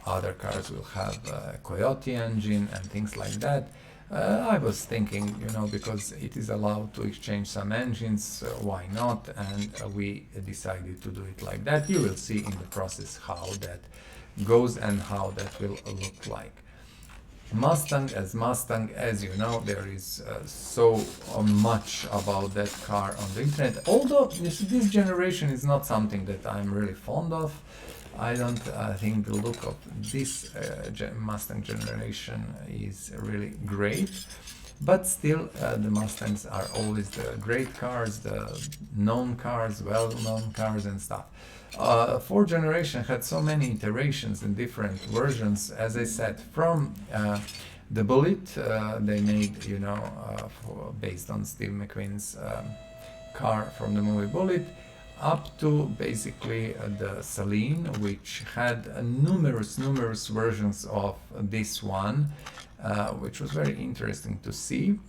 other cars will have a Coyote engine and things like that. I was thinking, because it is allowed to exchange some engines, why not? And we decided to do it like that. You will see in the process how that goes and how that will look like. Mustang, as you know, there is so much about that car on the internet. Although this generation is not something that I'm really fond of. I don't think the look of this Mustang generation is really great. But still, the Mustangs are always the great cars, the known cars, well-known cars and stuff. Fourth generation had so many iterations and different versions, as I said, from the Bullet they made, based on Steve McQueen's car from the movie Bullet, up to basically the Saline, which had numerous versions of this one, which was very interesting to see.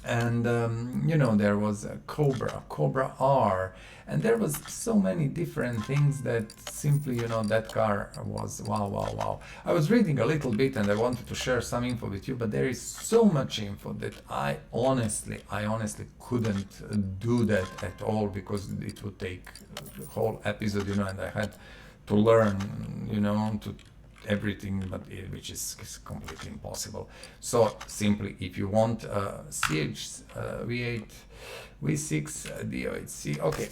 And there was a Cobra R, and there was so many different things that simply, that car was wow. I was reading a little bit and I wanted to share some info with you, but there is so much info that I honestly couldn't do that at all, because it would take the whole episode, and I had to learn, to everything, but which is completely impossible. So simply, if you want CH V8 V6 D08C, okay,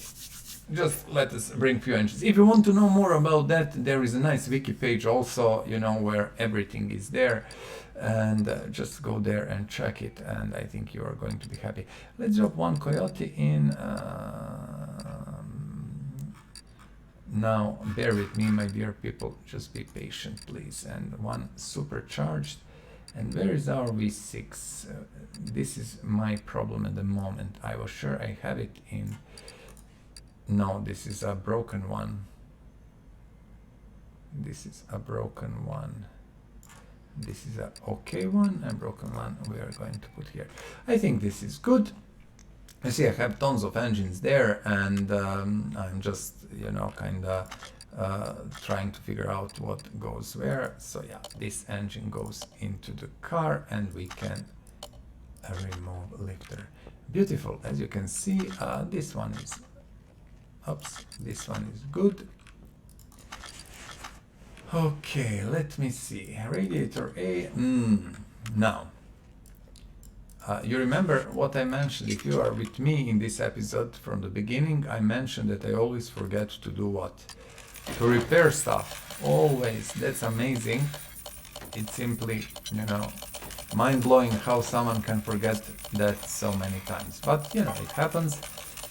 just let us bring few engines. If you want to know more about that, there is a nice wiki page also, you know, where everything is there, and just go there and check it, and I think you are going to be happy. Let's drop one Coyote in. Now, bear with me, my dear people, just be patient, please. And one supercharged. And where is our V6? This is my problem at the moment. I was sure I have it in. No, this is a broken one. This is a broken one. This is a okay one, and broken one we are going to put here. I think this is good. You see, I have tons of engines there, and I'm just, you know, kind of trying to figure out what goes where. So yeah, this engine goes into the car, and we can remove lifter. Beautiful. As you can see, this one is, oops, this one is good. Okay, let me see. Radiator A. Now, you remember what I mentioned. If you are with me in this episode from the beginning, I mentioned that I always forget to do what? To repair stuff. Always. That's amazing. It's simply, you know, mind-blowing how someone can forget that so many times. But, you know, it happens.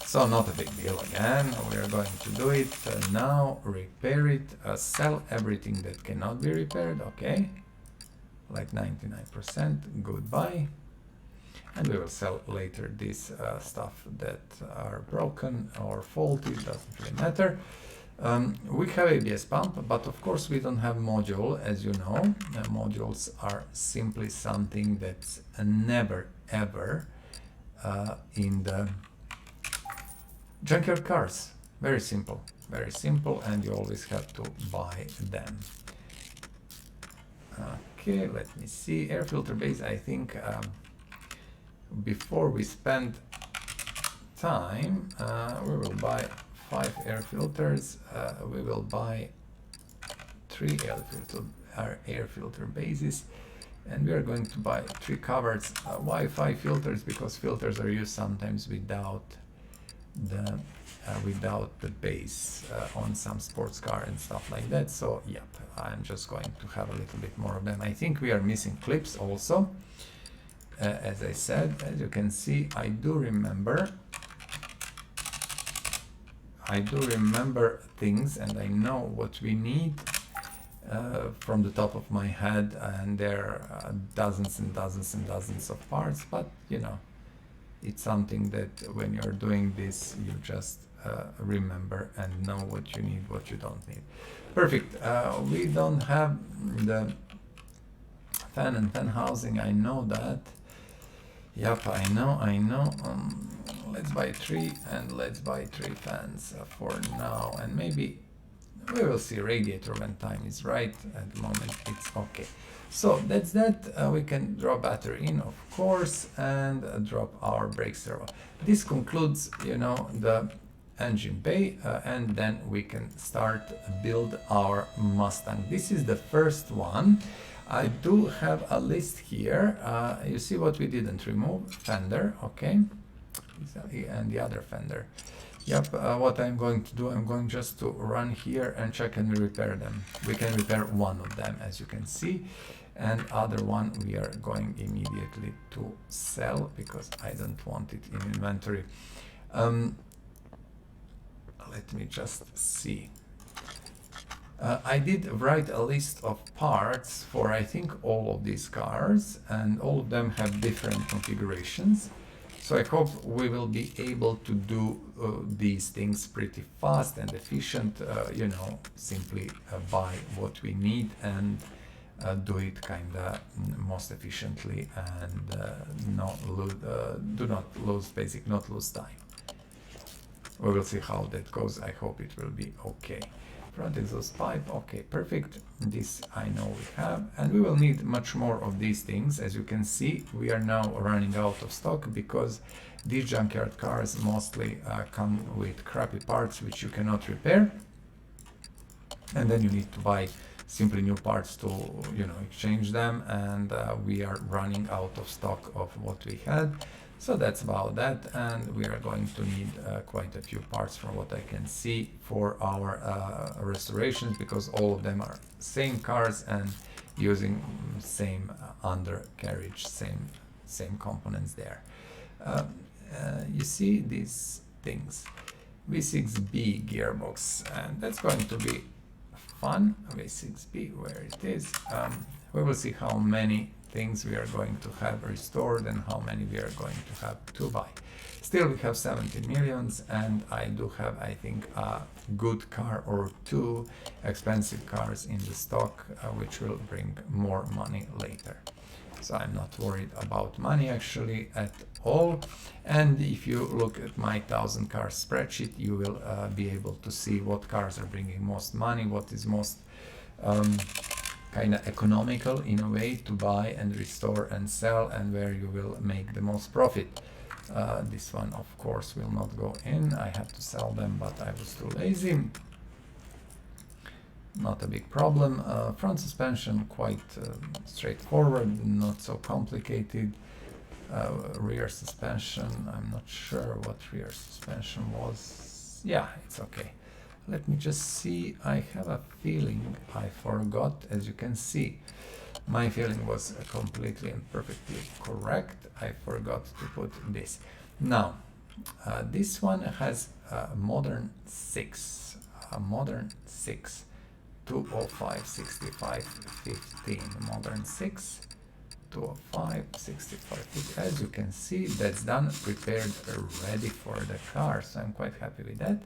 So not a big deal again. We are going to do it now. Repair it. Sell everything that cannot be repaired. Okay. Like 99%. Goodbye. And we will sell later this stuff that are broken or faulty, doesn't really matter. We have ABS pump, but of course we don't have module, as you know. Modules are simply something that's never ever in the junkyard cars. Very simple, and you always have to buy them. Okay, let me see. Air filter base, I think. Before we spend time, we will buy 5 air filters. We will buy 3 air filter bases, and we are going to buy 3 covers. Why 5 filters? Because filters are used sometimes without the base on some sports car and stuff like that. So yep, I'm just going to have a little bit more of them. I think we are missing clips also. As I said, as you can see, I do remember things, and I know what we need from the top of my head, and there are dozens and dozens and dozens of parts, but you know, it's something that when you're doing this, you just remember and know what you need, what you don't need. Perfect. We don't have the fan and fan housing, I know that. Yep, I know. Let's buy 3, and let's buy 3 fans for now, and maybe we will see radiator when time is right. At the moment it's okay. So that's that. We can drop battery in, of course, and drop our brake servo. This concludes, you know, the engine bay, and then we can start build our Mustang. This is the first one. I do have a list here. You see what we didn't remove? Fender, okay, and the other fender. Yep, what I'm going to do, I'm going just to run here and check and repair them. We can repair one of them, as you can see, and other one we are going immediately to sell because I don't want it in inventory. Let me just see. I did write a list of parts for I think all of these cars, and all of them have different configurations. So I hope we will be able to do these things pretty fast and efficient, you know, simply buy what we need and do it kind of most efficiently, and not lose time. We will see how that goes. I hope it will be okay. Front exhaust pipe, okay, perfect. This I know we have, and we will need much more of these things. As you can see, we are now running out of stock because these junkyard cars mostly come with crappy parts which you cannot repair, and then you need to buy simply new parts to, you know, exchange them, and we are running out of stock of what we had. So that's about that, and we are going to need quite a few parts from what I can see for our restorations, because all of them are same cars and using same undercarriage, same components there. You see these things, V6B gearbox, and that's going to be fun. V6B, where it is. We will see how many things we are going to have restored and how many we are going to have to buy. Still, we have 17 millions, and I do have, I think, a good car or two expensive cars in the stock, which will bring more money later. So I'm not worried about money actually at all. And if you look at my 1000 cars spreadsheet, you will be able to see what cars are bringing most money, what is most kind of economical in a way to buy and restore and sell, and where you will make the most profit. This one of course will not go in. I have to sell them, but I was too lazy. Not a big problem. Front suspension quite straightforward, not so complicated. Rear suspension, I'm not sure what rear suspension was. Yeah, it's okay. Let me just see. I have a feeling I forgot. As you can see, my feeling was completely and perfectly correct. I forgot to put this. Now, this one has a modern 6. A modern 6. 205, 65, 15. Modern 6. 205, 65, 50. As you can see, that's done, prepared, ready for the car. So I'm quite happy with that.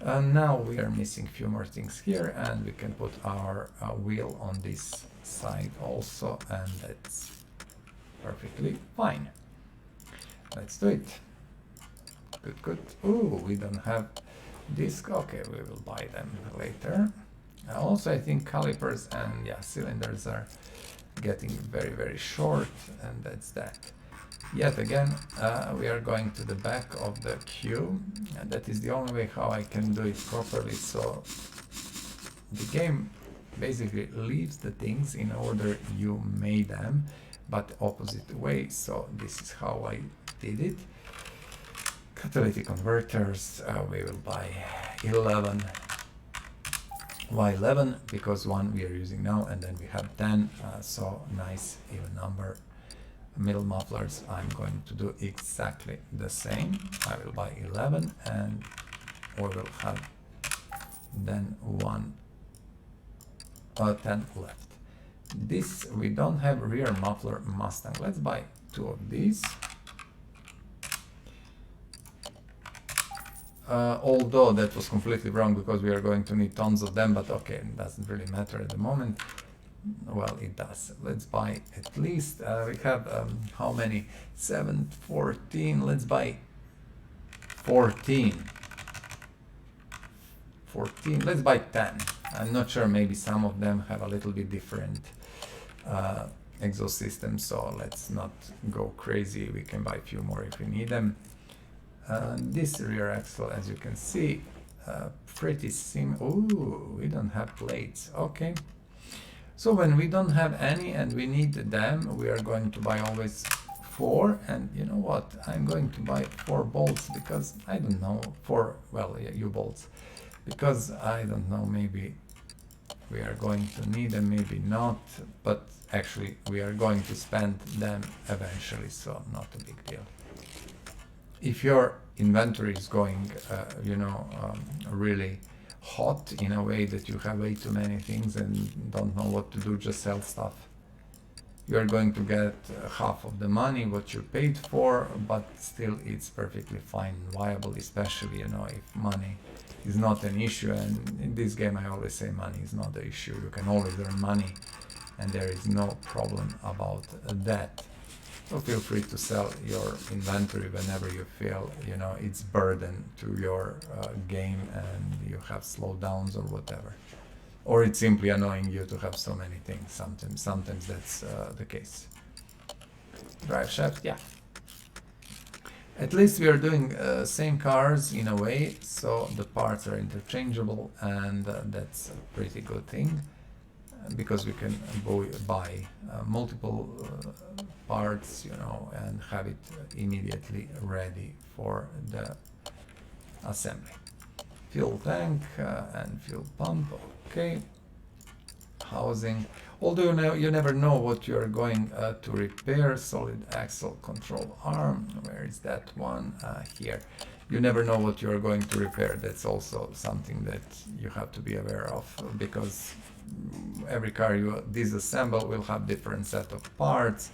Now we are missing a few more things here, and we can put our wheel on this side also, and that's perfectly fine. Let's do it. Good, good. Ooh, we don't have disc. Okay, we will buy them later. Also, I think calipers and yeah, cylinders are getting very, very short, and that's that. Yet again, we are going to the back of the queue, and that is the only way how I can do it properly. So the game basically leaves the things in order you made them, but opposite way. So this is how I did it. Catalytic converters, we will buy 11. Why 11? Because one we are using now, and then we have 10, so nice even number. Middle mufflers, I'm going to do exactly the same. I will buy 11, and we will have then 10 left. This, we don't have rear muffler Mustang. Let's buy 2 of these. Although that was completely wrong, because we are going to need tons of them, but okay, it doesn't really matter at the moment. Well, it does. Let's buy at least, we have how many? 7, 14, let's buy 14. 14, let's buy 10. I'm not sure, maybe some of them have a little bit different exhaust system, so let's not go crazy. We can buy a few more if we need them. This rear axle, as you can see, pretty ooh, we don't have plates. Okay. So when we don't have any and we need them, we are going to buy always 4. And you know what? I'm going to buy 4 bolts, because I don't know, 4, well, yeah, U-bolts, because I don't know, maybe we are going to need them, maybe not, but actually we are going to spend them eventually, so not a big deal. If your inventory is going, really hot in a way that you have way too many things and don't know what to do, just sell stuff. You are going to get half of the money what you paid for, but still it's perfectly fine and viable, especially, if money is not an issue. And in this game I always say money is not the issue. You can always earn money, and there is no problem about that. So feel free to sell your inventory whenever you feel, it's burden to your game and you have slowdowns or whatever. Or it's simply annoying you to have so many things. Sometimes that's the case. Drive shaft, yeah. At least we are doing same cars in a way, so the parts are interchangeable, and that's a pretty good thing. because we can buy multiple parts, you know, and have it immediately ready for the assembly. Fuel tank and fuel pump, okay. Housing, although you never know what you're going to repair. Solid axle control arm, where is that one? Here. You never know what you're going to repair. That's also something that you have to be aware of, because every car you disassemble will have different set of parts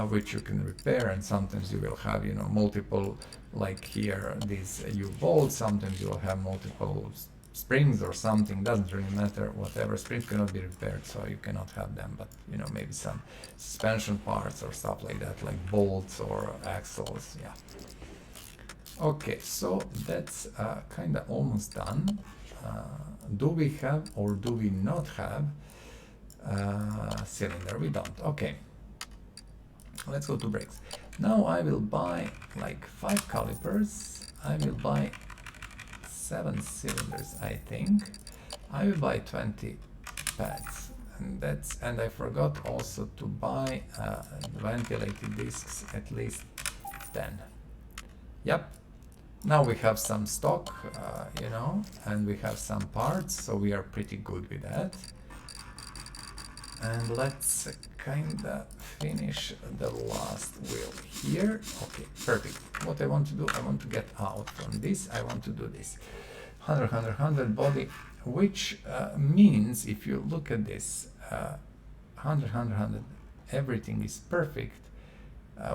which you can repair, and sometimes you will have, you know, multiple, like here, these U-bolts. Sometimes you will have multiple springs or something, doesn't really matter. Whatever, springs cannot be repaired, so you cannot have them, but you know, maybe some suspension parts or stuff like that, like bolts or axles. Yeah. Okay, so that's kind of almost done. Do we have or do we not have cylinder? We don't. Okay, let's go to brakes. Now I will buy like 5 calipers. I will buy 7 cylinders, I think. I will buy 20 pads, and I forgot also to buy ventilated discs, at least 10. Yep. Now we have some stock, you know, and we have some parts, so we are pretty good with that. And let's kinda finish the last wheel here. Okay, perfect. What I want to do, I want to get out from this. I want to do this 100, 100, 100 body, which means if you look at this 100, 100, 100, everything is perfect.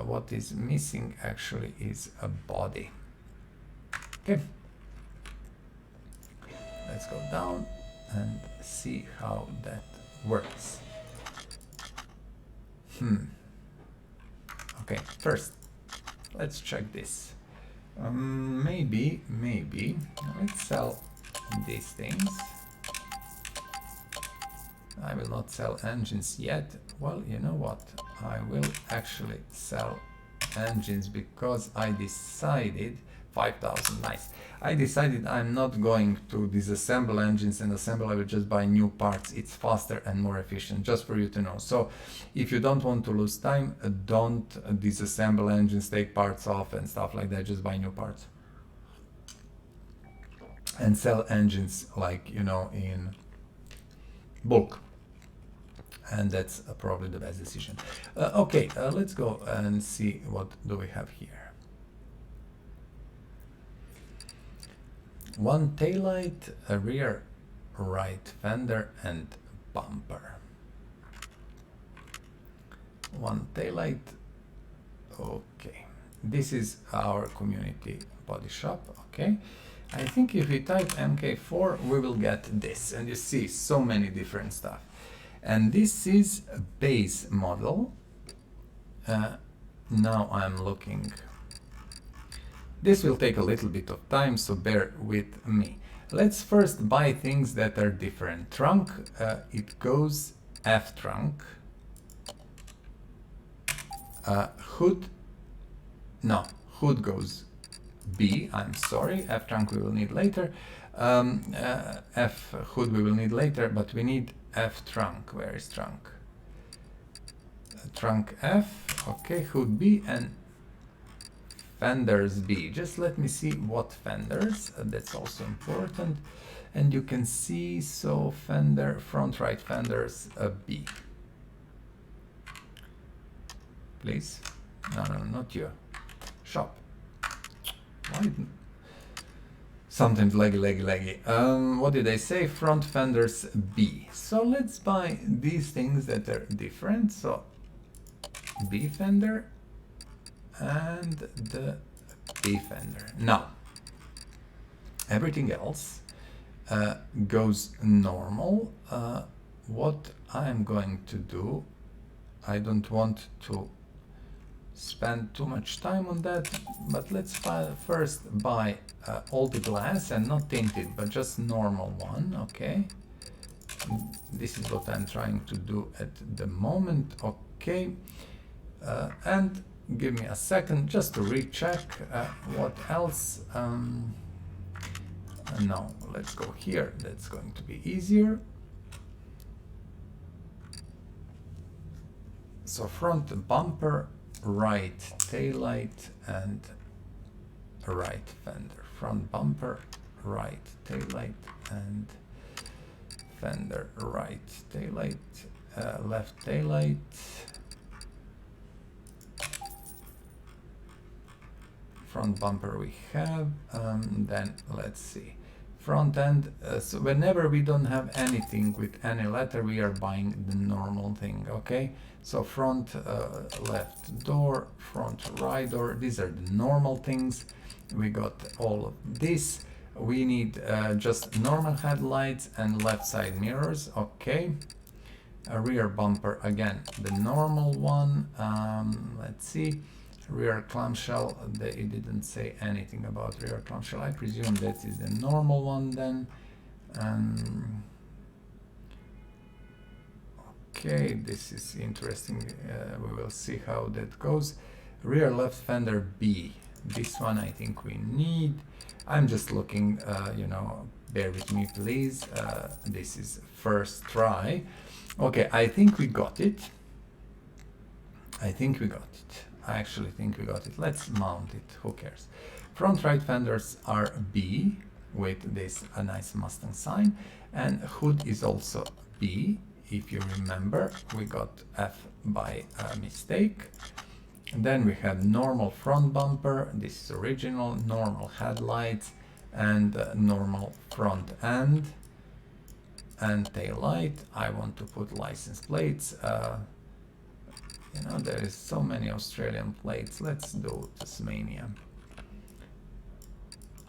What is missing actually is a body. Okay, let's go down and see how that works. Okay, first let's check this. Maybe let's sell these things. I will not sell engines yet. Well, you know what, I will actually sell engines, because I decided 5,000, nice. I decided I'm not going to disassemble engines and assemble. I will just buy new parts. It's faster and more efficient, just for you to know. So if you don't want to lose time, don't disassemble engines, take parts off and stuff like that. Just buy new parts and sell engines, like, you know, in bulk. And that's probably the best decision. Okay, let's go and see what do we have here. One taillight, a rear right fender and bumper. One taillight. Okay, this is our community body shop. Okay, I think if we type Mk4 we will get this, and you see so many different stuff. And this is a base model. Now I'm looking. This will take a little bit of time, so bear with me. Let's first buy things that are different. Trunk, it goes F trunk. Hood, no, hood goes B, I'm sorry. F trunk we will need later. F hood we will need later, but we need F trunk. Where is trunk? Trunk F, okay, hood B, and fenders B. Just let me see what fenders, that's also important. And you can see, so fender, front right fenders B. Please. No, not you. Shop. Why? Sometimes laggy. What did I say? Front fenders B. So let's buy these things that are different. So B fender and the B fender. Now, everything else goes normal. What I'm going to do, I don't want to spend too much time on that, but let's first buy all the glass, and not tinted, but just normal one, okay? This is what I'm trying to do at the moment, okay? And give me a second just to recheck what else. No, let's go here, that's going to be easier. So front bumper, right taillight, and right fender. Front bumper, right taillight, and fender, right taillight, left taillight, front bumper we have, then let's see, front end. So whenever we don't have anything with any letter, we are buying the normal thing, okay? So front left door, front right door, these are the normal things. We got all of this. We need just normal headlights and left side mirrors, okay? A rear bumper, again, the normal one. Let's see, rear clamshell, they didn't say anything about rear clamshell. I presume that is the normal one then. Okay, this is interesting. We will see how that goes. Rear left fender B. This one I think we need. I'm just looking, you know, bear with me please. This is first try. Okay, I think we got it. I think we got it. I actually think we got it. Let's mount it, who cares. Front right fenders are B with this a nice Mustang sign, and hood is also B. If you remember, we got F by mistake. And then we have normal front bumper, this is original, normal headlights, and normal front end, and tail light. I want to put license plates. You know, there is so many Australian plates. Let's do Tasmania.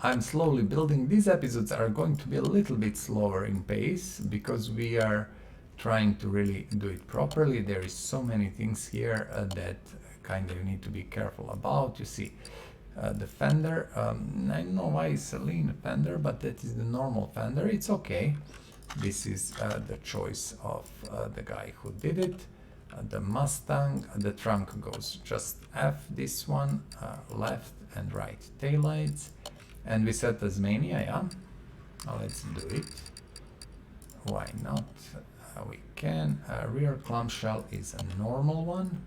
I'm slowly building. These episodes are going to be a little bit slower in pace because we are trying to really do it properly. There is so many things here that kind of need to be careful about. You see the fender, I don't know why it's a lean fender, but that is the normal fender. It's okay. This is the choice of the guy who did it. The Mustang, the trunk goes just F, this one, left and right taillights. And we said Tasmania, yeah? Now let's do it. Why not? We can. Rear clamshell is a normal one.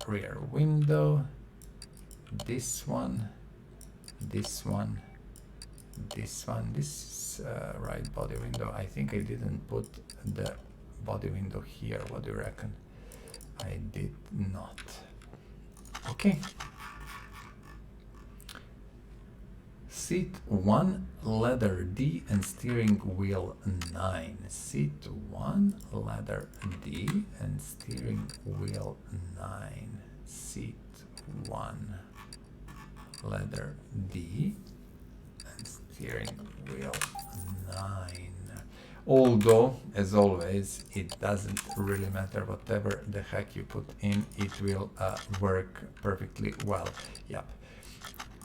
Rear window, this one, this one, this one. This is right body window. I think I didn't put the body window here. What do you reckon? I did not. Okay. Seat 1, leather D, and steering wheel 9. Seat 1, leather D, and steering wheel 9. Seat 1, leather D, and steering wheel 9. Although, as always, it doesn't really matter. Whatever the heck you put in, it will work perfectly well. Yep.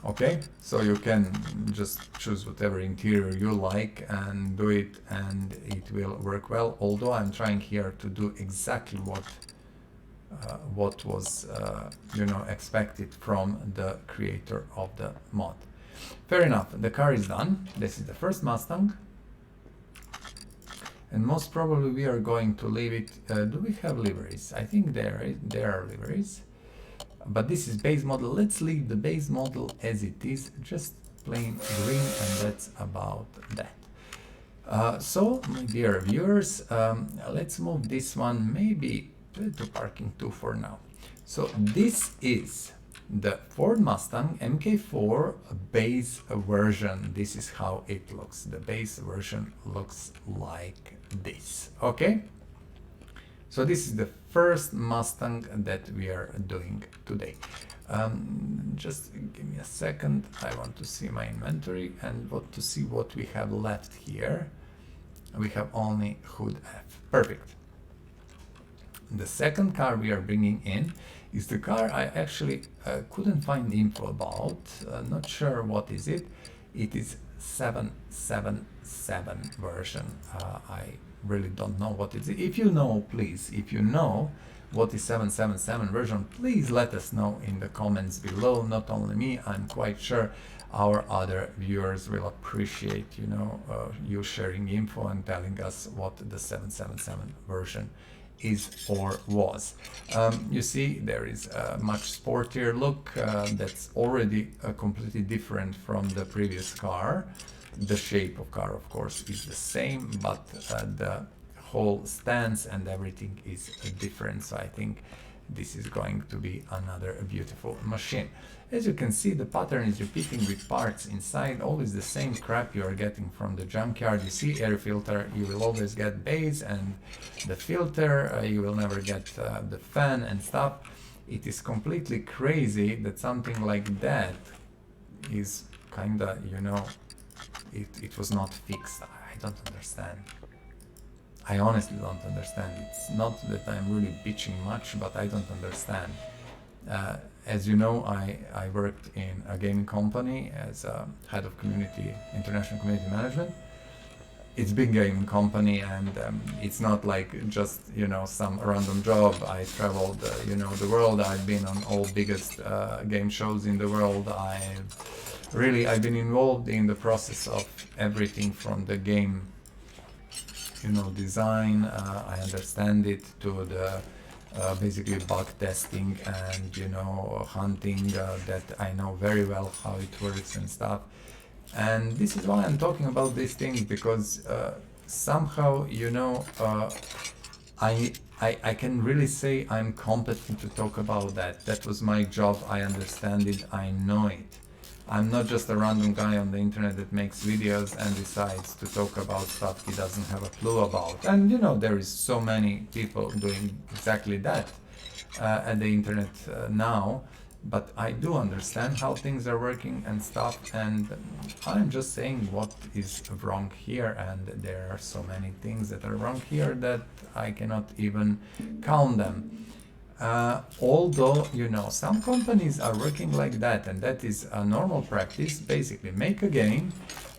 Okay, so you can just choose whatever interior you like and do it, and it will work well. Although I'm trying here to do exactly what was you know, expected from the creator of the mod. Fair enough. The car is done. This is the first Mustang, and most probably we are going to leave it. Do we have liveries? I think there are liveries. But this is base model. Let's leave the base model as it is, just plain green, and that's about that. So, my dear viewers, let's move this one maybe to parking 2 for now. So this is the Ford Mustang Mk.4 base version. This is how it looks. The base version looks like this. Okay. So this is the first Mustang that we are doing today. Just give me a second. I want to see my inventory and want to see what we have left here. We have only hood F. Perfect. The second car we are bringing in is the car I actually couldn't find info about. Not sure what is it. It is 777 version. I really don't know what it is. If you know, please, if you know what is 777 version, please let us know in the comments below. Not only me, I'm quite sure our other viewers will appreciate, you know, you sharing info and telling us what the 777 version is or was. You see, there is a much sportier look that's already completely different from the previous car. The shape of car, of course, is the same, but the whole stance and everything is different. So I think this is going to be another beautiful machine. As you can see, the pattern is repeating with parts inside, always the same crap you are getting from the junkyard. You see, air filter, you will always get base, and the filter, you will never get the fan and stuff. It is completely crazy that something like that is kinda, you know, it was not fixed. I don't understand. I honestly don't understand. It's not that I'm really bitching much, but I don't understand. As you know, I worked in a gaming company as a head of international community management. It's a big gaming company, and it's not like just, you know, some random job. I traveled, you know, the world. I've been on all biggest game shows in the world. I've been involved in the process of everything from the game, you know, design, I understand it, to the basically bug testing and, you know, hunting, that I know very well how it works and stuff. And this is why I'm talking about these things, because somehow, you know, I can really say I'm competent to talk about that. That was my job. I understand it. I know it. I'm not just a random guy on the internet that makes videos and decides to talk about stuff he doesn't have a clue about. And you know, there is so many people doing exactly that at the internet now. But I do understand how things are working and stuff, and I'm just saying what is wrong here, and there are so many things that are wrong here that I cannot even count them. Although, you know, some companies are working like that, and that is a normal practice. Basically, make a game,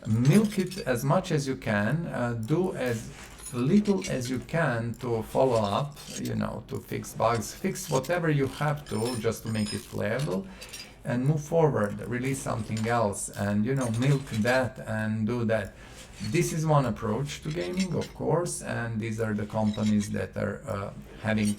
milk it as much as you can, do as little as you can to follow up, you know, to fix bugs, fix whatever you have to just to make it playable, and move forward, release something else, and, you know, milk that and do that. This is one approach to gaming, of course, and these are the companies that are having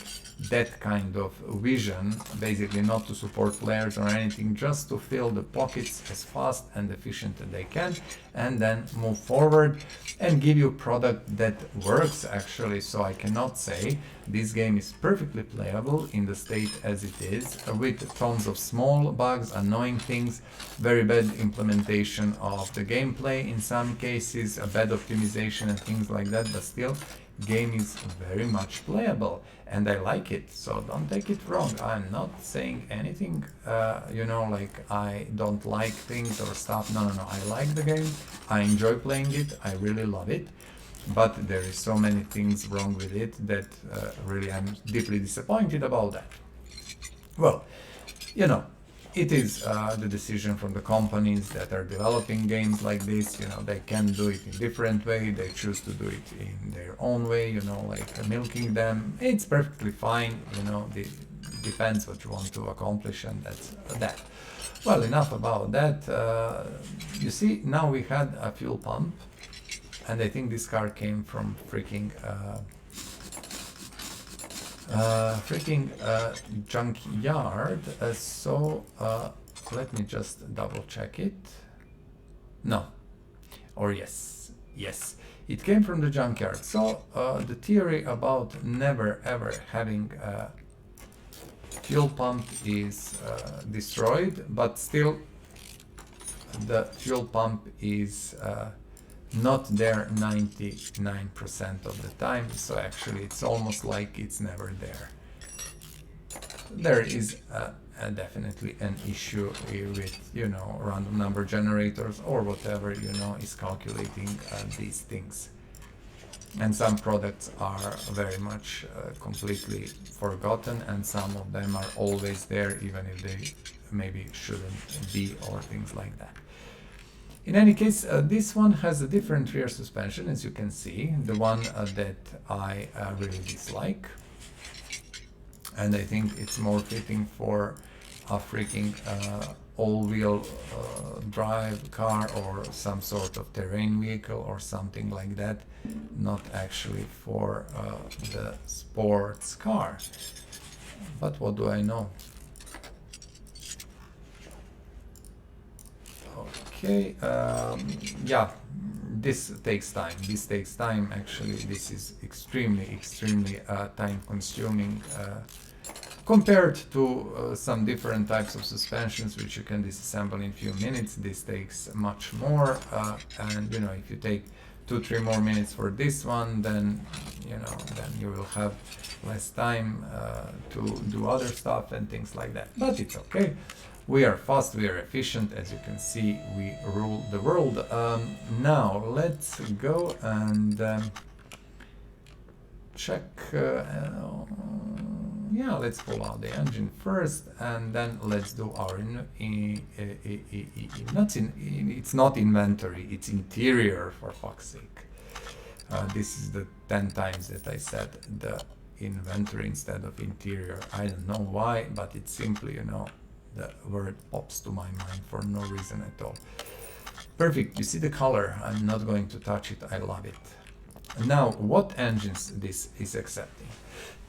that kind of vision, basically not to support players or anything, just to fill the pockets as fast and efficient as they can, and then move forward and give you a product that works actually. So I cannot say this game is perfectly playable in the state as it is, with tons of small bugs, annoying things, very bad implementation of the gameplay in some cases, a bad optimization and things like that, but still game is very much playable and I like it. So don't take it wrong. I'm not saying anything, you know, like I don't like things or stuff. No. I like the game. I enjoy playing it. I really love it. But there is so many things wrong with it that really I'm deeply disappointed about that. Well, you know, it is the decision from the companies that are developing games like this. You know, they can do it in different way. They choose to do it in their own way, you know, like milking them. It's perfectly fine, you know, it depends what you want to accomplish, and that's that. Well, enough about that. You see, now we had a fuel pump, and I think this car came from freaking junkyard. So let me just double check it. No, or yes, it came from the junkyard. So the theory about never ever having a fuel pump is destroyed, but still the fuel pump is not there 99% of the time, so actually it's almost like it's never there. There is definitely an issue with, you know, random number generators or whatever, you know, is calculating these things. And some products are very much completely forgotten, and some of them are always there even if they maybe shouldn't be, or things like that. In any case, this one has a different rear suspension, as you can see, the one that I really dislike. And I think it's more fitting for a freaking all-wheel drive car or some sort of terrain vehicle or something like that, not actually for the sports car. But what do I know? Okay, yeah, this takes time. This takes time. Actually, this is extremely time consuming compared to some different types of suspensions which you can disassemble in few minutes. This takes much more, and you know, if you take 2-3 more minutes for this one, then you know, then you will have less time to do other stuff and things like that. But it's okay. We are fast, we are efficient, as you can see, we rule the world. Now let's go and check, yeah, let's pull out the engine first, and then let's do our it's not inventory, it's interior, for fuck's sake. This is the 10 times that I said the inventory instead of interior. I don't know why, but it's simply, you know, the word pops to my mind for no reason at all. Perfect, you see the color, I'm not going to touch it, I love it. Now, what engines this is accepting?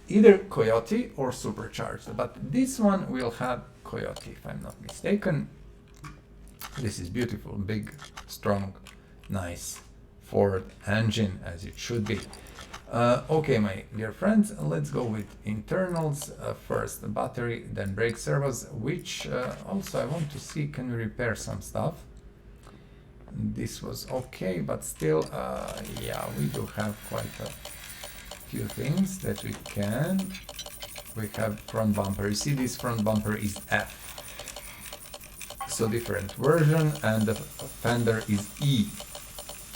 Either Coyote or supercharged, but this one will have Coyote if I'm not mistaken. This is beautiful, big, strong, nice Ford engine, as it should be. Okay, my dear friends, let's go with internals. First the battery, then brake servos, which also I want to see, can we repair some stuff? This was okay, but still, yeah, we do have quite a few things that we can. We have front bumper. You see, this front bumper is F, so different version, and the fender is E,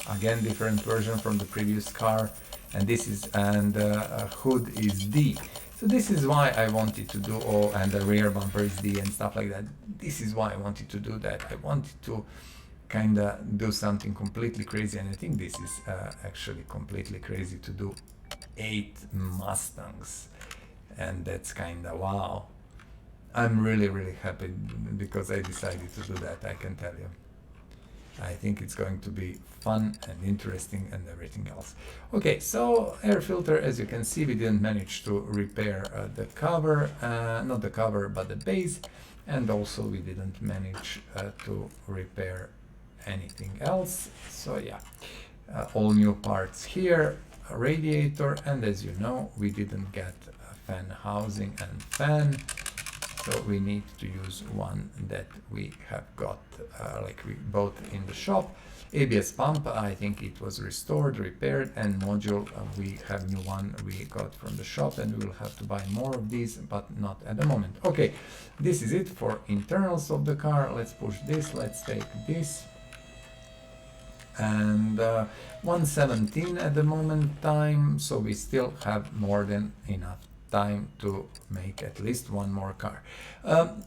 again different version from the previous car. And this is, and hood is D. So this is why I wanted to do, oh, and the rear bumper is D and stuff like that. This is why I wanted to do that. I wanted to kind of do something completely crazy, and I think this is actually completely crazy to do 8 Mustangs, and that's kind of wow. I'm really happy because I decided to do that, I can tell you. I think it's going to be fun and interesting and everything else. Okay, so air filter, as you can see, we didn't manage to repair the cover, not the cover, but the base, and also we didn't manage to repair anything else. So yeah, all new parts here, a radiator, and as you know, we didn't get a fan housing and fan. So we need to use one that we have got, like we bought in the shop. ABS pump, I think it was restored, repaired, and module, we have new one we got from the shop, and we will have to buy more of these, but not at the moment. Okay, this is it for internals of the car. Let's push this, let's take this. And 1:17 at the moment time, so we still have more than enough time to make at least one more car.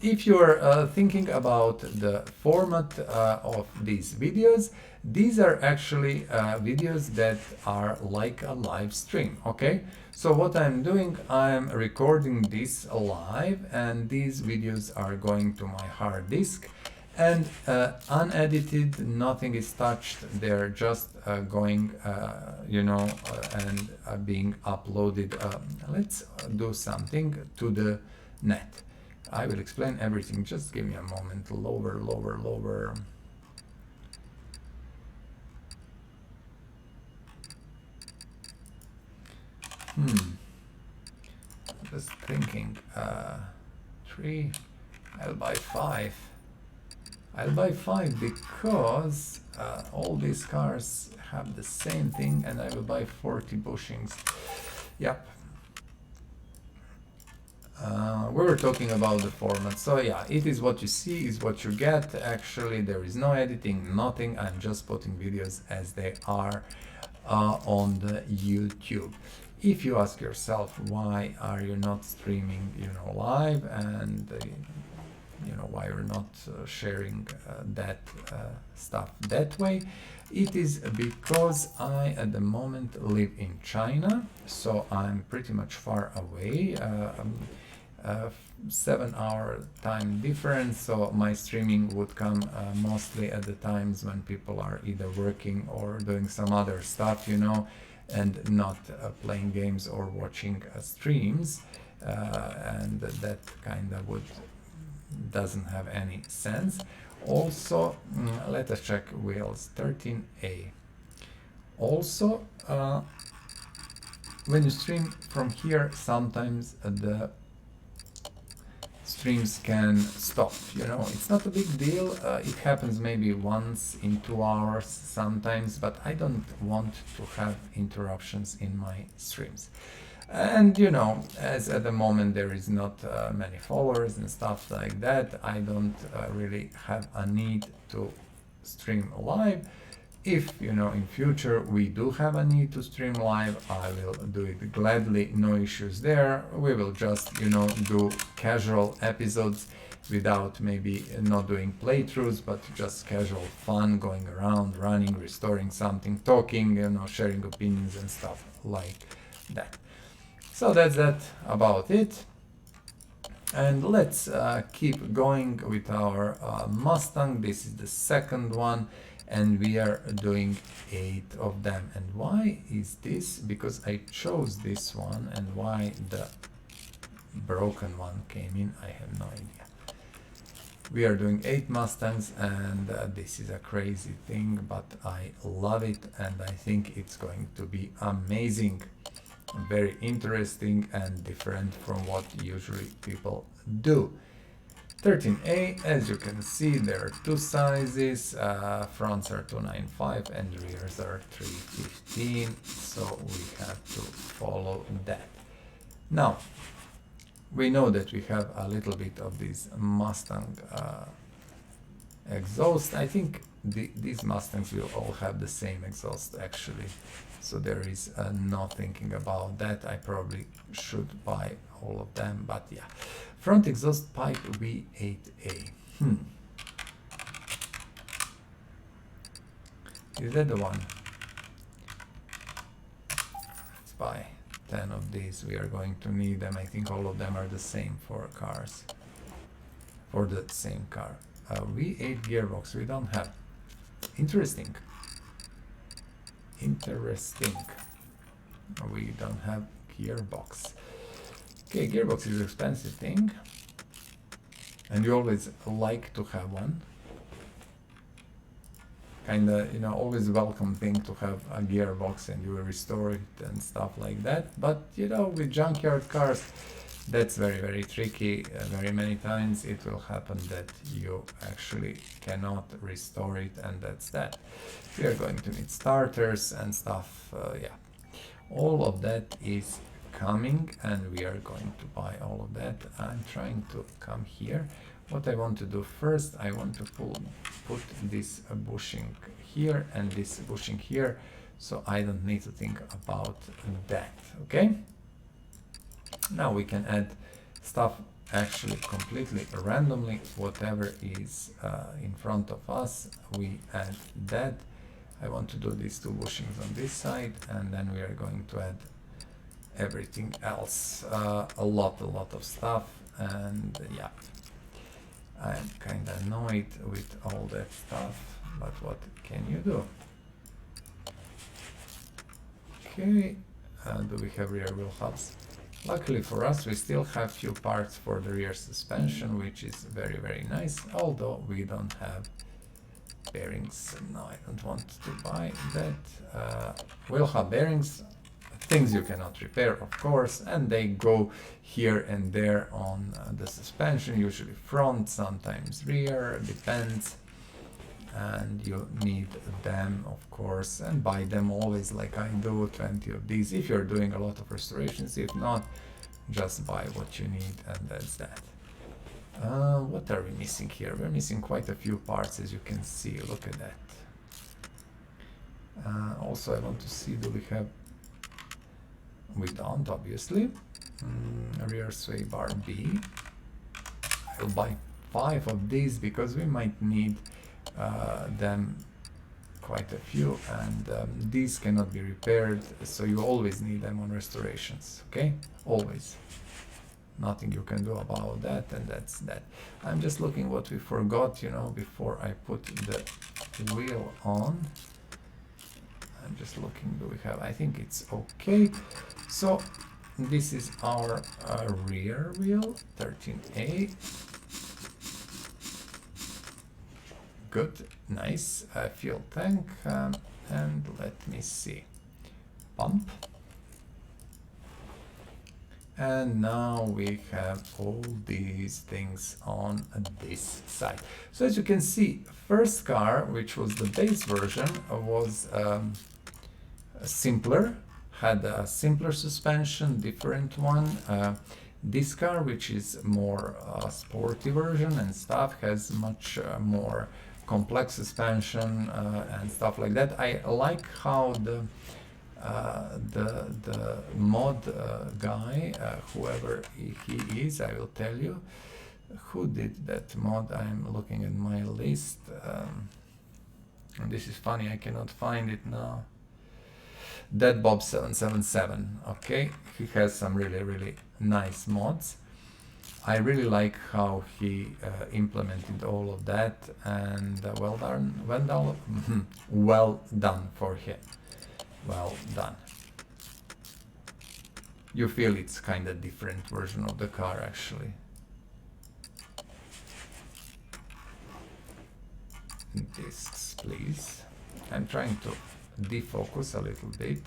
If you're thinking about the format of these videos, these are actually videos that are like a live stream, okay? So what I'm doing, I'm recording this live, and these videos are going to my hard disk, and unedited, nothing is touched, they're just going, you know, and being uploaded. Let's do something to the net. I will explain everything, just give me a moment. Lower. Just thinking, 3, I'll buy 5. I'll buy 5 because all these cars have the same thing, and I will buy 40 bushings. Yep. We were talking about the format, so yeah, it is what you see is what you get. Actually, there is no editing, nothing. I'm just putting videos as they are on the YouTube. If you ask yourself, why are you not streaming, you know, live, and you know, why you're not sharing that stuff that way, it is because I at the moment live in China, so I'm pretty much far away. 7-hour time difference, so my streaming would come mostly at the times when people are either working or doing some other stuff, you know, and not playing games or watching streams, and that kind of doesn't have any sense. Also, let us check wheels. 13A. Also, when you stream from here, sometimes the streams can stop, you know, it's not a big deal. It happens maybe once in 2 hours sometimes, but I don't want to have interruptions in my streams. And you know, as at the moment there is not many followers and stuff like that, I don't really have a need to stream live. If, you know, in future we do have a need to stream live, I will do it gladly, no issues there. We will just, you know, do casual episodes without maybe not doing playthroughs, but just casual fun, going around, running, restoring something, talking, you know, sharing opinions and stuff like that. So that's that about it. And let's keep going with our Mustang. This is the second one, and we are doing 8 of them. And why is this? Because I chose this one, and why the broken one came in, I have no idea. We are doing 8 Mustangs, and this is a crazy thing, but I love it, and I think it's going to be amazing. Very interesting and different from what usually people do. 13A, as you can see, there are 2 sizes, fronts are 295 and rears are 315, so we have to follow that. Now, we know that we have a little bit of this Mustang exhaust. I think these Mustangs will all have the same exhaust actually, so there is no thinking about that. I probably should buy all of them, but yeah. Front exhaust pipe V8A. Is that the one? Let's buy 10 of these. We are going to need them. I think all of them are the same for cars, for the same car. V8 gearbox we don't have. Interesting. Interesting. We don't have gearbox. Okay, gearbox is an expensive thing, and you always like to have one. Kinda, you know, always welcome thing to have a gearbox, and you will restore it and stuff like that. But you know, with junkyard cars, that's very, very tricky. Very many times it will happen that you actually cannot restore it, and that's that. We are going to need starters and stuff. Yeah, all of that is coming, and we are going to buy all of that. I'm trying to come here. What I want to do first, I want to put this bushing here and this bushing here, so I don't need to think about that. Okay, now we can add stuff actually completely randomly. Whatever is in front of us, we add that. I want to do these 2 bushings on this side, and then we are going to add everything else, a lot of stuff. And yeah, I'm kind of annoyed with all that stuff, but what can you do? Okay, do we have rear wheel hubs? Luckily for us, we still have few parts for the rear suspension, which is very, very nice, although we don't have bearings. No, I don't want to buy that. Wheel hub bearings, things you cannot repair, of course, and they go here and there on the suspension, usually front, sometimes rear, depends, and you need them, of course, and buy them always, like I do, 20 of these if you're doing a lot of restorations. If not, just buy what you need, and that's that. What are we missing here? We're missing quite a few parts, as you can see. Look at that. Also, I want to see, do we have... We don't, obviously. Rear sway bar B. I'll buy 5 of these because we might need them quite a few, and these cannot be repaired, so you always need them on restorations. Okay, always. nothing you can do about that, and that's that. I'm just looking what we forgot, you know, before I put the wheel on. I'm just looking, do we have, I think it's okay. So this is our rear wheel, 13A. Good, nice. Fuel tank, and let me see, pump. And now we have all these things on this side. So as you can see, first car, which was the base version, was simpler, had a simpler suspension, different one. This car, which is more sporty version and stuff, has much more complex suspension and stuff like that. I like how the mod guy, whoever he is, I will tell you who did that mod. I'm looking at my list, and this is funny, I cannot find it now. Dead Bob 777. Okay, he has some really nice mods. I really like how he implemented all of that, and well done for him. Well done. You feel it's kind of different version of the car actually. Discs, please. I'm trying to defocus a little bit.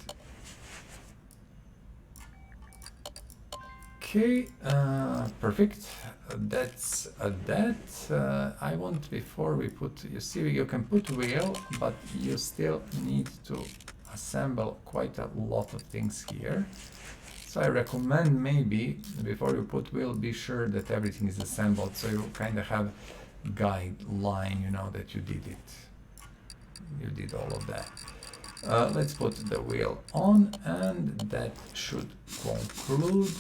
Okay, perfect. That's that. I want, before we put, you see, you can put wheel, but you still need to assemble quite a lot of things here. So I recommend, maybe before you put wheel, be sure that everything is assembled, so you kind of have guideline, you know, that you did it. You did all of that. Let's put the wheel on, and that should conclude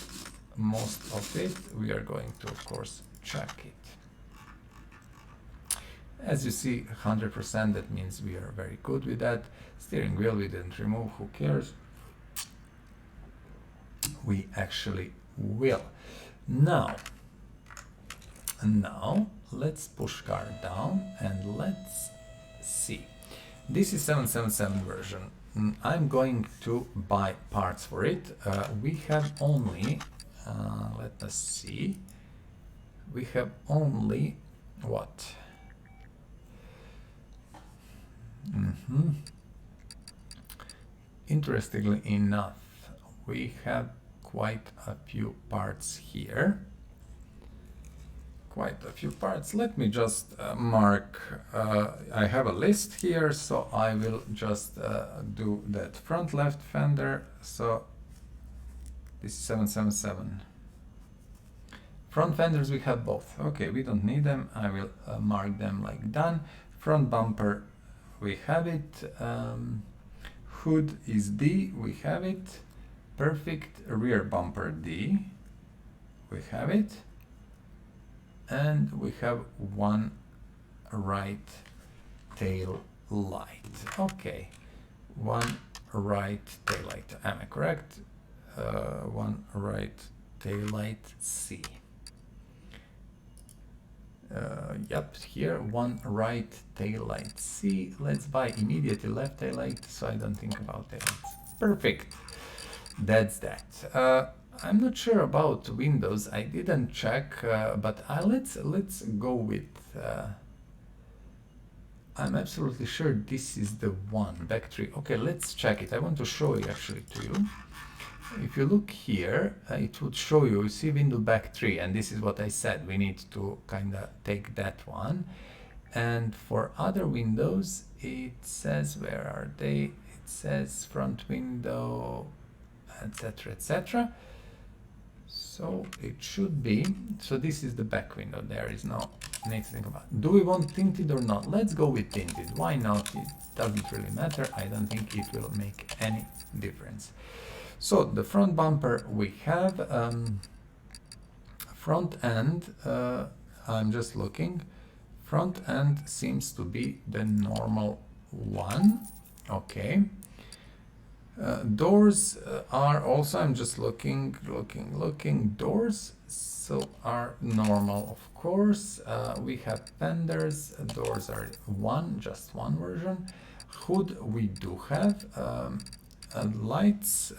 most of it. We are going to, of course, check it. As you see, 100%, that means we are very good with that. Steering wheel we didn't remove, who cares? We actually will. Now let's push car down and let's see. This is 777 version. I'm going to buy parts for it. We have only, let us see, we have only what? Interestingly enough, we have quite a few parts here. Quite a few parts. Let me just mark, I have a list here, so I will just do that. Front left fender, so this is 777. Front fenders we have both. Okay, we don't need them. I will mark them like done. Front bumper, we have it. Hood is D, we have it. Perfect. Rear bumper D, we have it. And we have one right tail light. Okay, one right tail light. Am I correct? One right tail light C. Yep, here one right tail light C. Let's buy immediately left tail light, so I don't think about tail lights. Perfect. That's that. I'm not sure about windows. I didn't check, but let's go with. I'm absolutely sure this is the one, back 3. Okay, let's check it. I want to show it actually to you. If you look here, it would show you. You see window back 3, and this is what I said. We need to kind of take that one. And for other windows, it says, where are they? It says front window, etc., etc. So it should be, so this is the back window, there is no need to think about. Do we want tinted or not? Let's go with tinted. Why not? It doesn't really matter. I don't think it will make any difference. So the front bumper we have, front end, I'm just looking, front end seems to be the normal one. Okay. Doors are also, I'm just looking, doors so are normal, of course. We have fenders, doors are just one version. Hood we do have. Lights,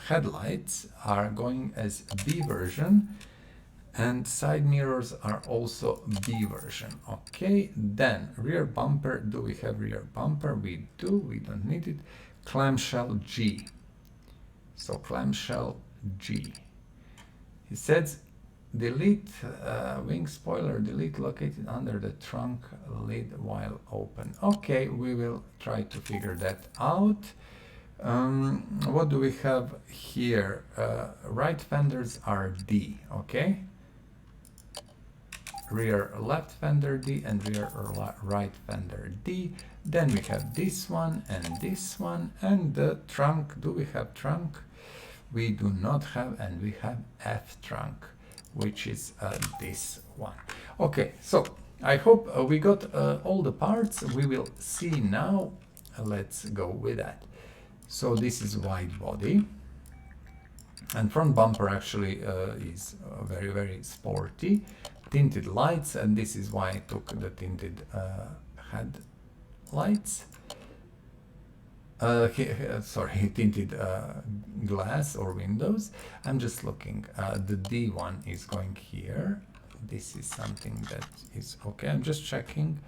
headlights are going as B version, and side mirrors are also B version. Okay, then rear bumper, do we have rear bumper? We do, we don't need it. Clamshell G. So clamshell G. He says delete wing spoiler, delete located under the trunk lid while open. Okay, we will try to figure that out. What do we have here? Right fenders are D, okay? Rear left fender D and rear right fender D. Then we have this one, and the trunk. Do we have trunk? We do not have, and we have F trunk, which is this one. Okay, so I hope we got all the parts. We will see now. Let's go with that. So this is wide body, and front bumper actually is very, very sporty. Tinted lights, and this is why I took the tinted headlights. Sorry, tinted glass or windows. I'm just looking. The D one is going here. This is something that is okay. I'm just checking.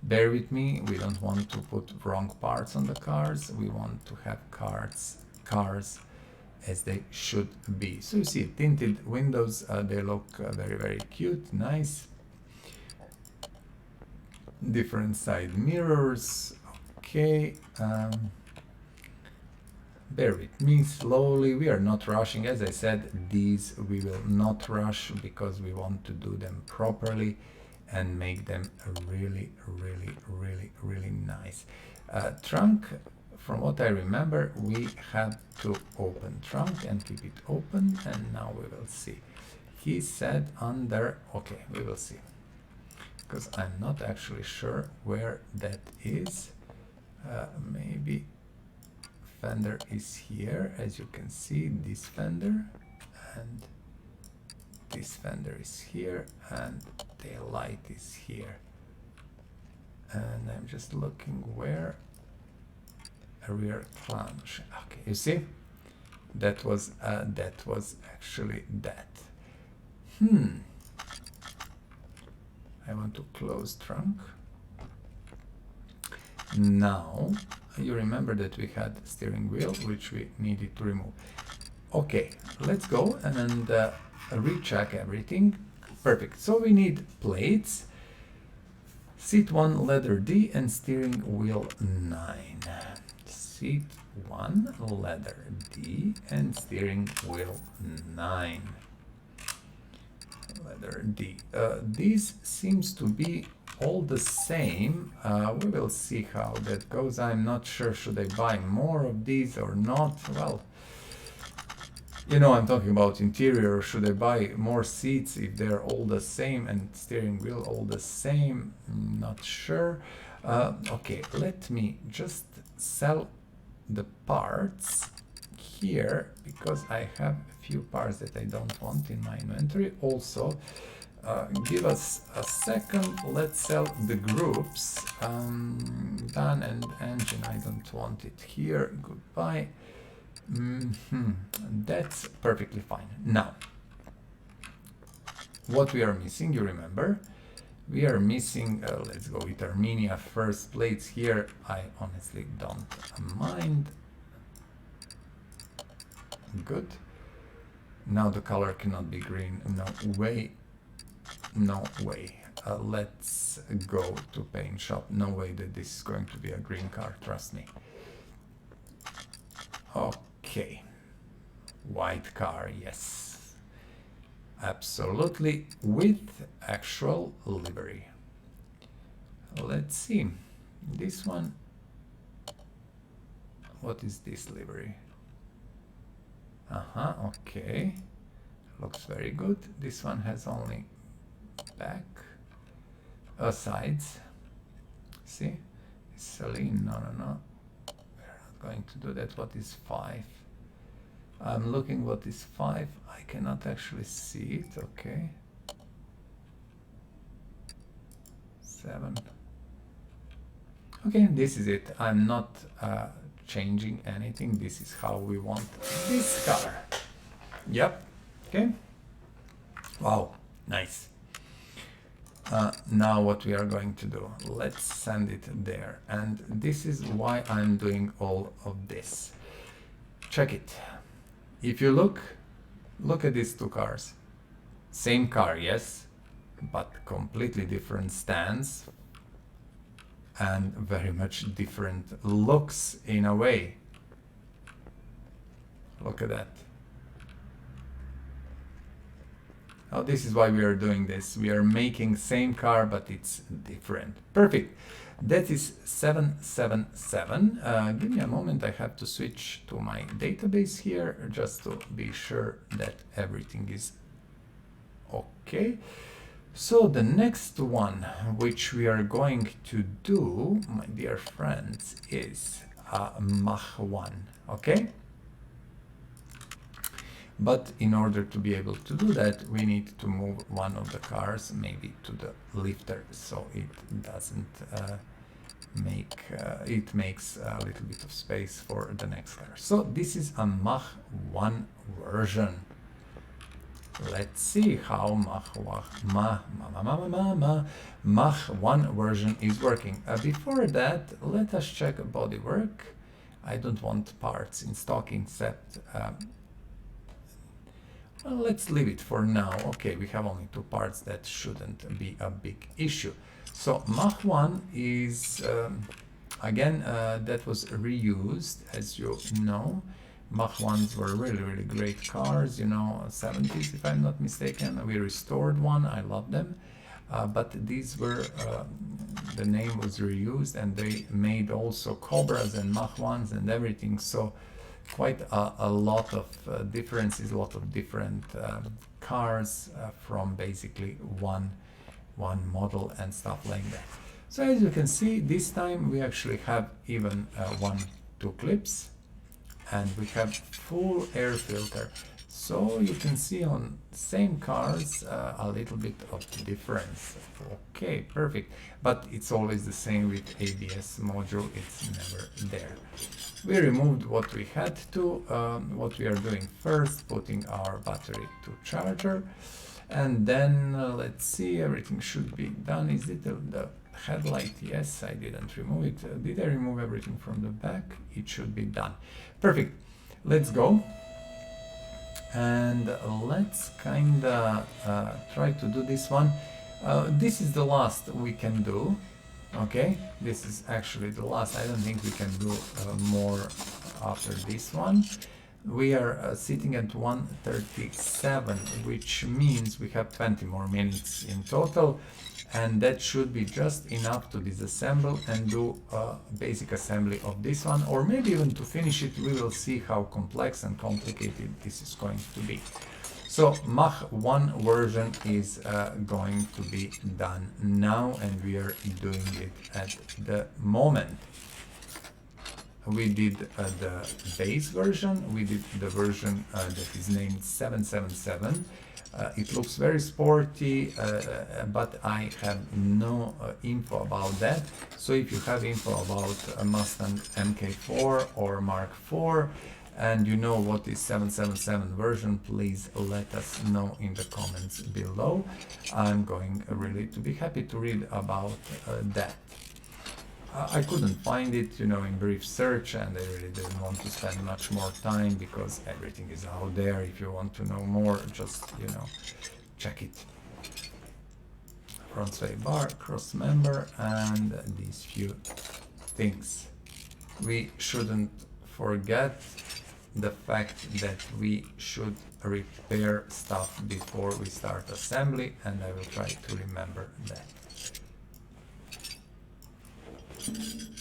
Bear with me. We don't want to put wrong parts on the cars. We want to have cars as they should be. So you see tinted windows, they look very, very cute, nice. Different side mirrors, okay. Bear with me slowly, we are not rushing. As I said, these we will not rush because we want to do them properly and make them really, really, really, really nice. Trunk, from what I remember, we have to open trunk and keep it open, and now we will see. He said under, okay, we will see, because I'm not actually sure where that is. Maybe fender is here, as you can see, this fender, and this fender is here, and tail light is here. And I'm just looking where a rear clamshell. Okay, you see, that was actually that. I want to close trunk. Now you remember that we had steering wheel, which we needed to remove. Okay, let's go and recheck everything. Perfect. So we need plates, seat 1 leather D and steering wheel 9. Seat 1 leather D and steering wheel 9. Leather D. These seems to be all the same. We will see how that goes. I'm not sure, should I buy more of these or not? Well, you know, I'm talking about interior. Should I buy more seats if they're all the same and steering wheel all the same? Not sure. Okay, let me just sell the parts here because I have a few parts that I don't want in my inventory. Also, give us a second. Let's sell the groups. Done, and engine, I don't want it here. Goodbye. That's perfectly fine. Now, what we are missing, you remember, we are missing, let's go with Armenia first. Plates here, I honestly don't mind. Good. Now the color cannot be green. No way. No way. Let's go to paint shop. No way that this is going to be a green car, trust me. Okay. White car, yes. Absolutely, with actual livery. Let's see. This one. What is this livery? Okay. Looks very good. This one has only back, sides. See? Celine, no. We're not not going to do that. What is 5? I'm looking what is 5. I cannot actually see it. Okay. 7. Okay, this is it. I'm not changing anything. This is how we want this car. Yep. Okay. Wow, nice. Now what we are going to do, let's send it there. And this is why I'm doing all of this. Check it. If you look at these two cars. Same car, yes, but completely different stance and very much different looks in a way. Look at that. Now this is why we are doing this. We are making same car, but it's different. Perfect. That is 777. Give me a moment. I have to switch to my database here just to be sure that everything is okay. So the next one which we are going to do, my dear friends, is Mach 1. Okay. But in order to be able to do that, we need to move one of the cars maybe to the lifter, so it doesn't it makes a little bit of space for the next car. So this is a Mach 1 version. Let's see how Mach 1 version is working. Before that, let us check bodywork. I don't want parts in stock except well, let's leave it for now. Okay, we have only 2 parts. That shouldn't be a big issue. So Mach 1 is, again, that was reused, as you know. Mach 1s were really, really great cars, you know, 70s if I'm not mistaken. We restored one, I love them. But these were, the name was reused, and they made also Cobras and Mach 1s and everything. So quite a lot of differences, a lot of different cars from basically one model and stuff like that. So as you can see, this time we actually have even 2 clips, and we have full air filter. So you can see on same cars a little bit of difference. Okay, perfect. But it's always the same with ABS module, it's never there. We removed what we had to. What we are doing first, putting our battery to charger, and then let's see, everything should be done. Is it the headlight? Yes, I didn't remove it. Did I remove everything from the back? It should be done. Perfect. Let's go. And let's kinda try to do this one. This is the last we can do. Okay, this is actually the last. I don't think we can do more after this one. We are sitting at 1:37, which means we have 20 more minutes in total, and that should be just enough to disassemble and do a basic assembly of this one, or maybe even to finish it. We will see how complex and complicated this is going to be. So Mach 1 version is going to be done now, and we are doing it at the moment. We did the base version, we did the version that is named 777. It looks very sporty, but I have no info about that. So if you have info about a Mustang Mk.4 or Mark IV, and you know what is 777 version, please let us know in the comments below. I'm going really to be happy to read about that. I couldn't find it, you know, in brief search, and I really didn't want to spend much more time because everything is out there. If you want to know more, just, you know, check it. Front sway bar, cross member, and these few things. We shouldn't forget the fact that we should repair stuff before we start assembly, and I will try to remember that.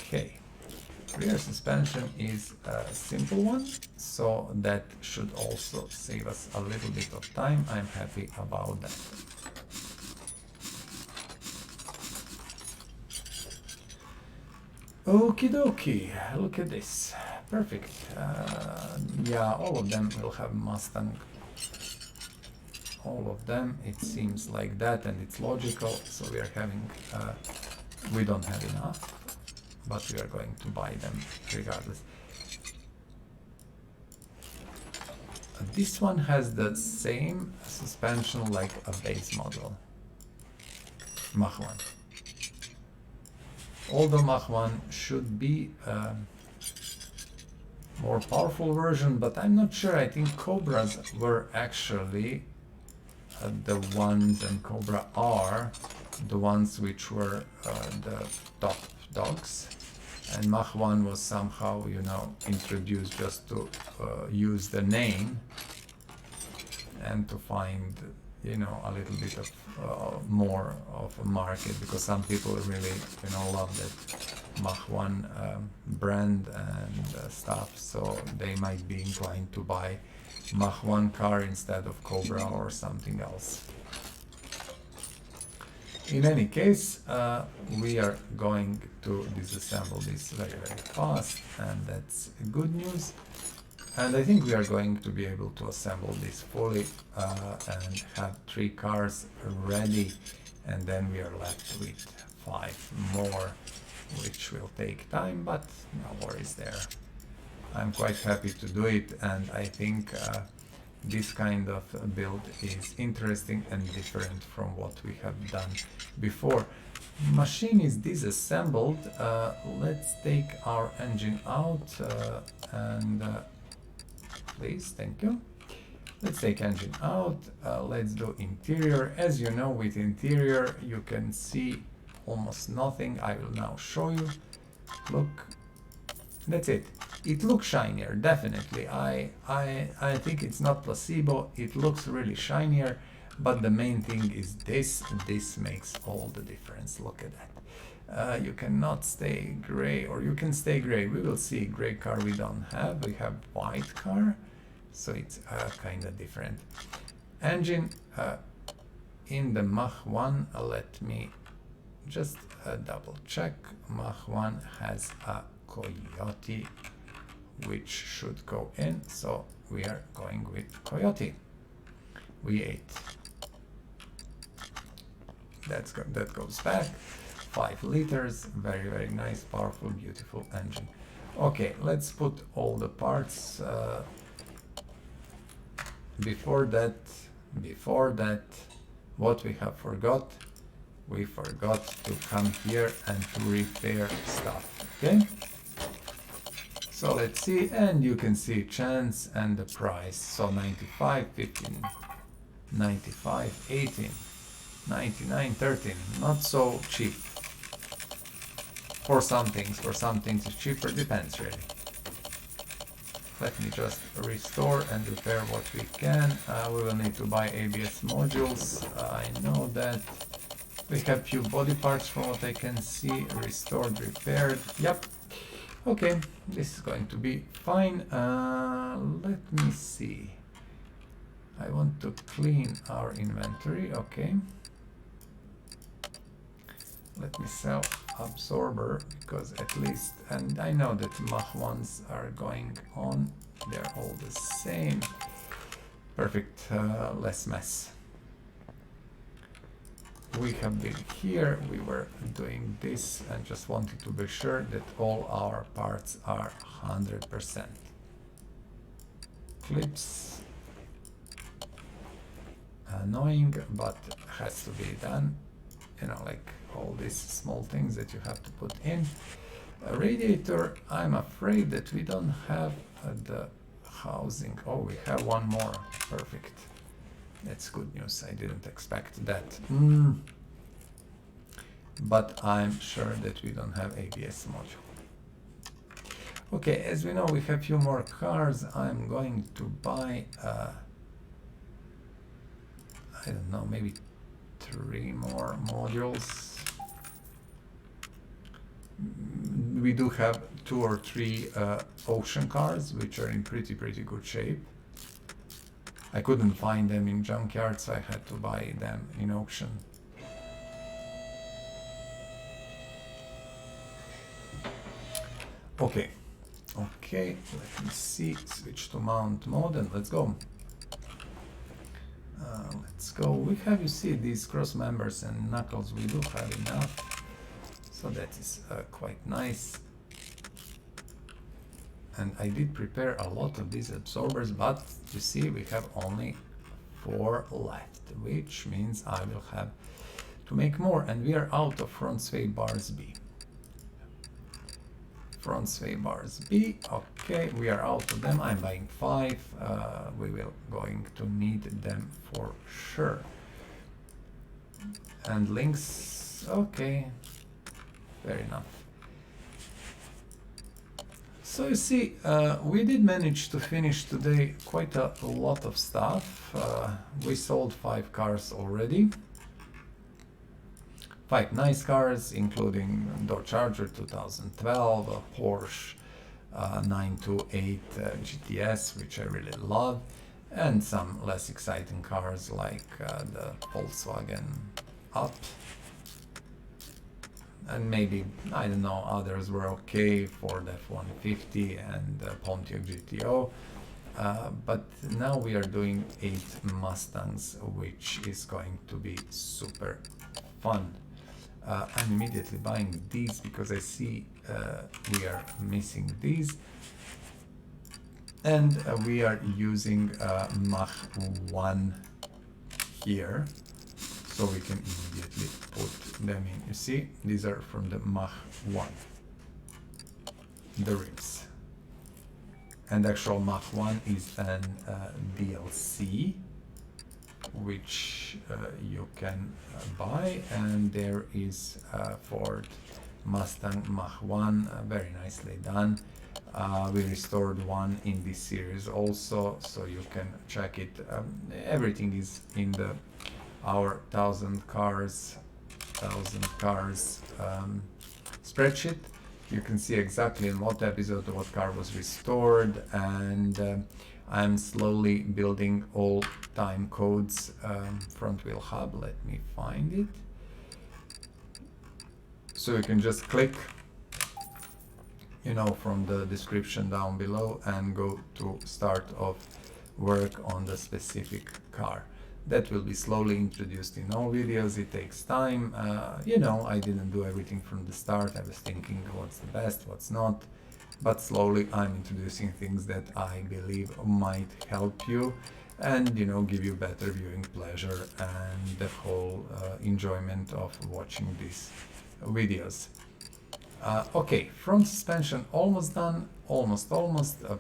Okay, rear suspension is a simple one, so that should also save us a little bit of time. I'm happy about that. Okie dokie, look at this. Perfect. Yeah, all of them will have Mustang. All of them, it seems like that, and it's logical. So we are having, we don't have enough, but we are going to buy them regardless. This one has the same suspension like a base model, Mach 1. Although Mach 1 should be more powerful version, but I'm not sure. I think Cobras were actually the ones, and Cobra are the ones which were the top dogs, and Mach 1 was somehow, you know, introduced just to use the name and to find, you know, a little bit of more of a market, because some people really, you know, love that Mach 1 brand and stuff, so they might be inclined to buy Mach 1 car instead of Cobra or something else. In any case, we are going to disassemble this very, very fast, and that's good news. And I think we are going to be able to assemble this fully and have 3 cars ready, and then we are left with 5 more, which will take time, but no worries there. I'm quite happy to do it, and I think this kind of build is interesting and different from what we have done before. Machine is disassembled. Let's take our engine out and please, thank you. Let's take engine out. Let's do interior. As you know, with interior you can see almost nothing. I will now show you. Look, that's it. It looks shinier, definitely. I think it's not placebo. It looks really shinier, but the main thing is this. This makes all the difference. Look at that. You cannot stay gray, or you can stay gray. We will see. Gray car we don't have. We have white car, so it's kind of different. Engine in the Mach 1. Let me just double check. Mach 1 has a Coyote, which should go in, so we are going with Coyote V8. That goes back. 5 liters, very, very nice, powerful, beautiful engine. Okay, let's put all the parts. Before that, what we have forgot, we forgot to come here and to repair stuff. Okay, so let's see, and you can see chance and the price. So 95, 15, 95, 18, 99, 13. Not so cheap. For some things it's cheaper, depends really. Let me just restore and repair what we can. We will need to buy ABS modules. I know that. We have few body parts from what I can see. Restored, repaired. Yep. Okay, this is going to be fine. Let me see. I want to clean our inventory. Okay. Let me sell absorber, because at least, and I know that Mach 1s are going on, they're all the same. Perfect, less mess. We have been here, we were doing this, and just wanted to be sure that all our parts are 100%. Clips, annoying, but has to be done. You know, like all these small things that you have to put in. A radiator, I'm afraid that we don't have the housing. Oh, we have one more. Perfect. That's good news. I didn't expect that. But I'm sure that we don't have ABS module. Okay, as we know, we have few more cars. I'm going to buy, I don't know, maybe 3 more modules. We do have 2 or 3 auction cars, which are in pretty good shape. I couldn't find them in junkyards, so I had to buy them in auction. Okay, Okay, let me see, switch to mount mode and let's go. Let's go. We have, you see, these cross members and knuckles, we do have enough. So that is quite nice. And I did prepare a lot of these absorbers, but you see we have only 4 left, which means I will have to make more, and we are out of front sway bars B. Front sway bars B, okay, we are out of them. I'm buying 5. We will going to need them for sure. And links, okay, fair enough. So you see, we did manage to finish today quite a lot of stuff. We sold 5 cars already. 5 nice cars, including Dodge Charger 2012, a Porsche 928 GTS, which I really love, and some less exciting cars like the Volkswagen UP. And maybe, I don't know, others were okay, Ford F-150 and Pontiac GTO. But now we are doing 8 Mustangs, which is going to be super fun. I'm immediately buying these because I see we are missing these. And we are using Mach 1 here. So we can immediately put them in. You see, these are from the Mach 1, the rims. And actual Mach 1 is an DLC, which you can buy, and there is Ford Mustang Mach 1, very nicely done. We restored one in this series also, so you can check it. Everything is in the our 1,000 cars spreadsheet. You can see exactly in what episode what car was restored, and I'm slowly building all time codes. Front wheel hub, let me find it. So you can just click, you know, from the description down below and go to start of work on the specific car. That will be slowly introduced in all videos. It takes time. You know, I didn't do everything from the start. I was thinking what's the best, what's not. But slowly I'm introducing things that I believe might help you and, you know, give you better viewing pleasure and the whole enjoyment of watching these videos. Okay, front suspension almost done, almost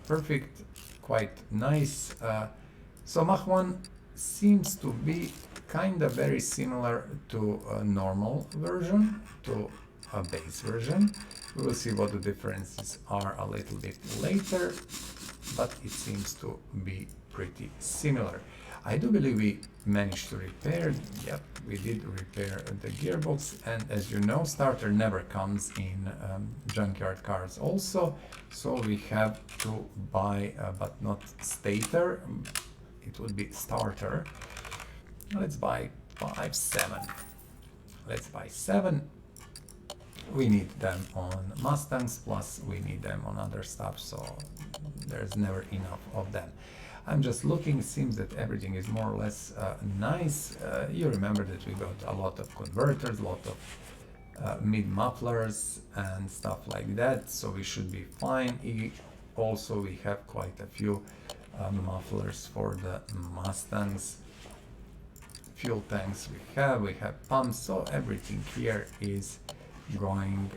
perfect, quite nice. So Mach 1 seems to be kind of very similar to a normal version, to a base version. We will see what the differences are a little bit later, but it seems to be pretty similar. I do believe we managed to repair, yep, we did repair the gearbox, and as you know, starter never comes in junkyard cars also, so we have to buy, but not stator, it would be starter. Let's buy 7. Let's buy 7. We need them on Mustangs, plus we need them on other stuff, so there's never enough of them. I'm just looking, it seems that everything is more or less nice. You remember that we got a lot of converters, a lot of mid mufflers and stuff like that, so we should be fine. Also, we have quite a few mufflers for the Mustangs. Fuel tanks we have pumps, so everything here is going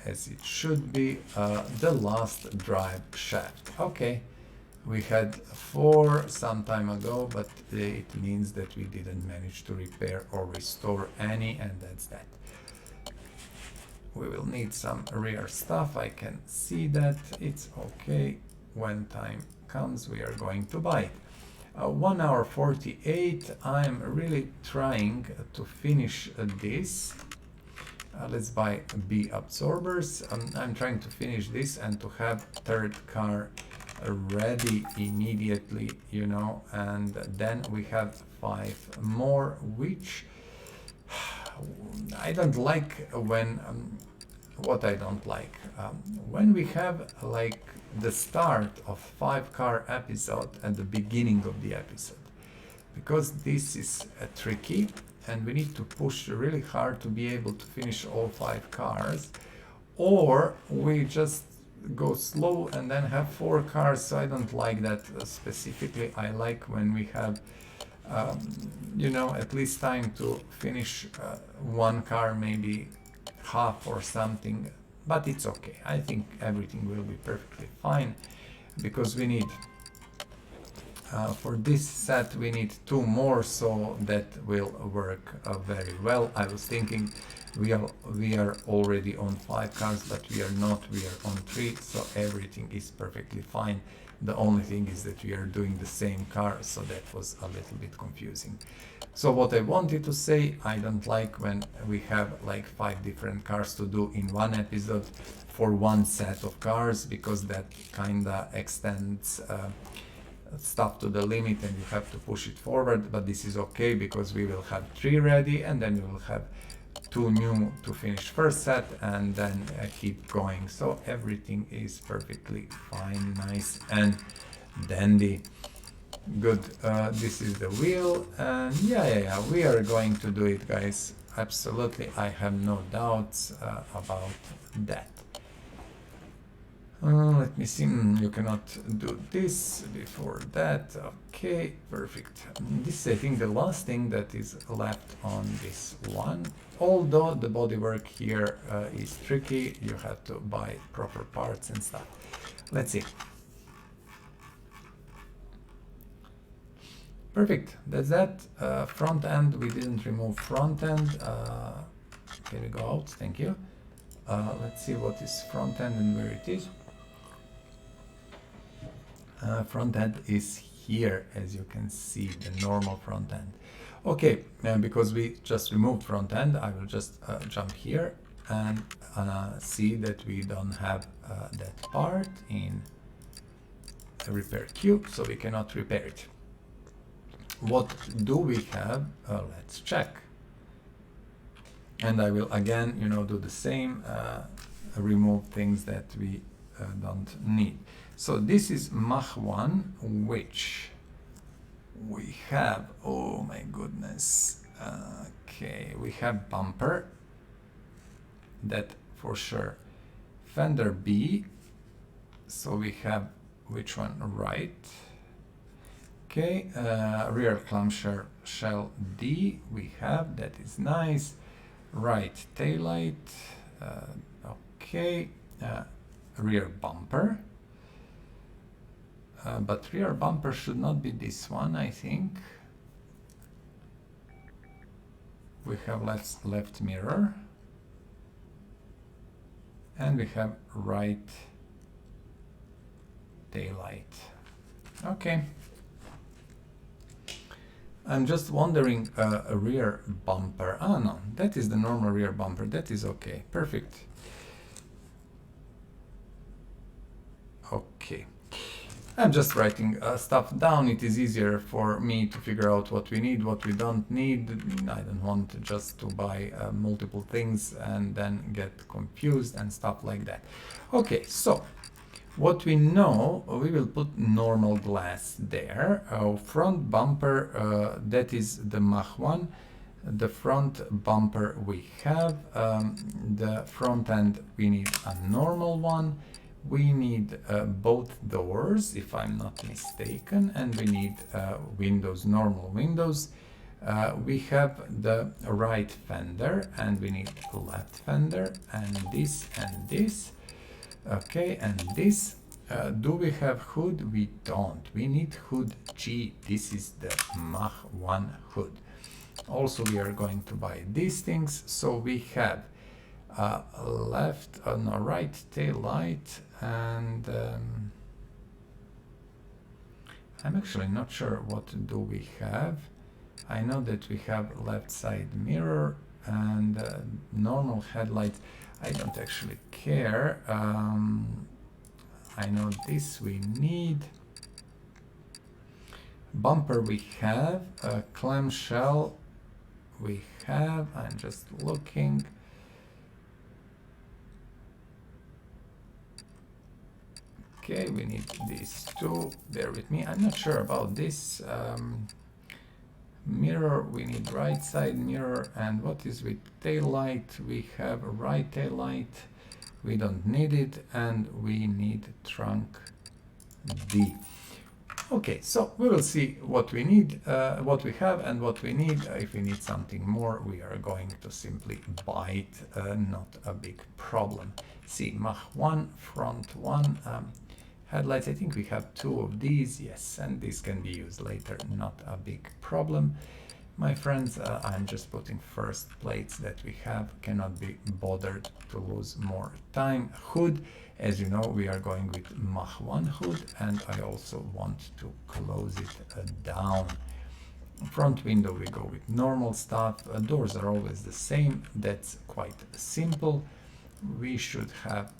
as it should be. The last drive shaft, okay, we had 4 some time ago, but it means that we didn't manage to repair or restore any, and that's that. We will need some rear stuff, I can see that. It's okay, when time comes we are going to buy it. 1 hour 48. I'm really trying to finish this. Let's buy B absorbers. I'm trying to finish this and to have third car ready immediately, you know, and then we have 5 more, which I don't like when what I don't like. When we have like the start of 5-car episode at the beginning of the episode, because this is tricky and we need to push really hard to be able to finish all 5 cars, or we just go slow and then have 4 cars. So I don't like that specifically. I like when we have you know, at least time to finish 1 car, maybe half or something, but it's okay. I think everything will be perfectly fine, because we need for this set we need 2 more, so that will work very well. I was thinking we are already on 5 cars, but we are not, we are on 3, so everything is perfectly fine. The only thing is that we are doing the same car, so that was a little bit confusing. So what I wanted to say, I don't like when we have like 5 different cars to do in one episode for one set of cars, because that kinda extends stuff to the limit and you have to push it forward. But this is okay, because we will have 3 ready and then we will have 2 new to finish first set, and then keep going. So everything is perfectly fine, nice and dandy. Good. This is the wheel, and yeah, we are going to do it, guys. Absolutely, I have no doubts about that. Let me see. You cannot do this before that. Okay, perfect. This is, I think, the last thing that is left on this one. Although the bodywork here is tricky, you have to buy proper parts and stuff. Let's see. Perfect. That's that. Front end, we didn't remove front end. Can we go out? Thank you. Let's see what is front end and where it is. Front end is here, as you can see, the normal front end. Okay, because we just removed front end, I will just jump here and see that we don't have that part in the repair queue, so we cannot repair it. What do we have? Let's check. And I will again, you know, do the same, remove things that we don't need. So this is Mach 1, which we have, oh my goodness, okay, we have bumper, that for sure, fender B, so we have, which one, right, okay, rear clamshell D, we have, that is nice, right taillight, okay, rear bumper, but rear bumper should not be this one, I think. We have left mirror, and we have right taillight. Okay. I'm just wondering, a rear bumper. Oh no, that is the normal rear bumper. That is okay. Perfect. Okay. I'm just writing stuff down. It is easier for me to figure out what we need, what we don't need. I don't want just to buy multiple things and then get confused and stuff like that. Okay, so what we know, we will put normal glass there. Front bumper, that is the Mach 1. The front bumper we have. The front end, we need a normal one. We need both doors, if I'm not mistaken, and we need windows, normal windows. We have the right fender, and we need left fender, and this and this. Okay, and this. Do we have hood? We don't. We need hood G. This is the Mach 1 hood. Also, we are going to buy these things. So we have left, no, right tail light, and I'm actually not sure what do we have. I know that we have left side mirror and normal headlight. I don't actually care. I know this we need. Bumper we have, clamshell we have. I'm just looking. Okay, we need these two. Bear with me. I'm not sure about this. Mirror, we need right side mirror. And what is with tail light? We have a right tail light. We don't need it. And we need trunk D. Okay, so we will see what we need, what we have and what we need. If we need something more, we are going to simply buy it, not a big problem. See, Mach 1, front 1, headlights, I think we have two of these, yes, and this can be used later, not a big problem. My friends, I'm just putting first plates that we have, cannot be bothered to lose more time. Hood, as you know, we are going with Mach 1 hood, and I also want to close it down. Front window, we go with normal stuff. Doors are always the same, that's quite simple. We should have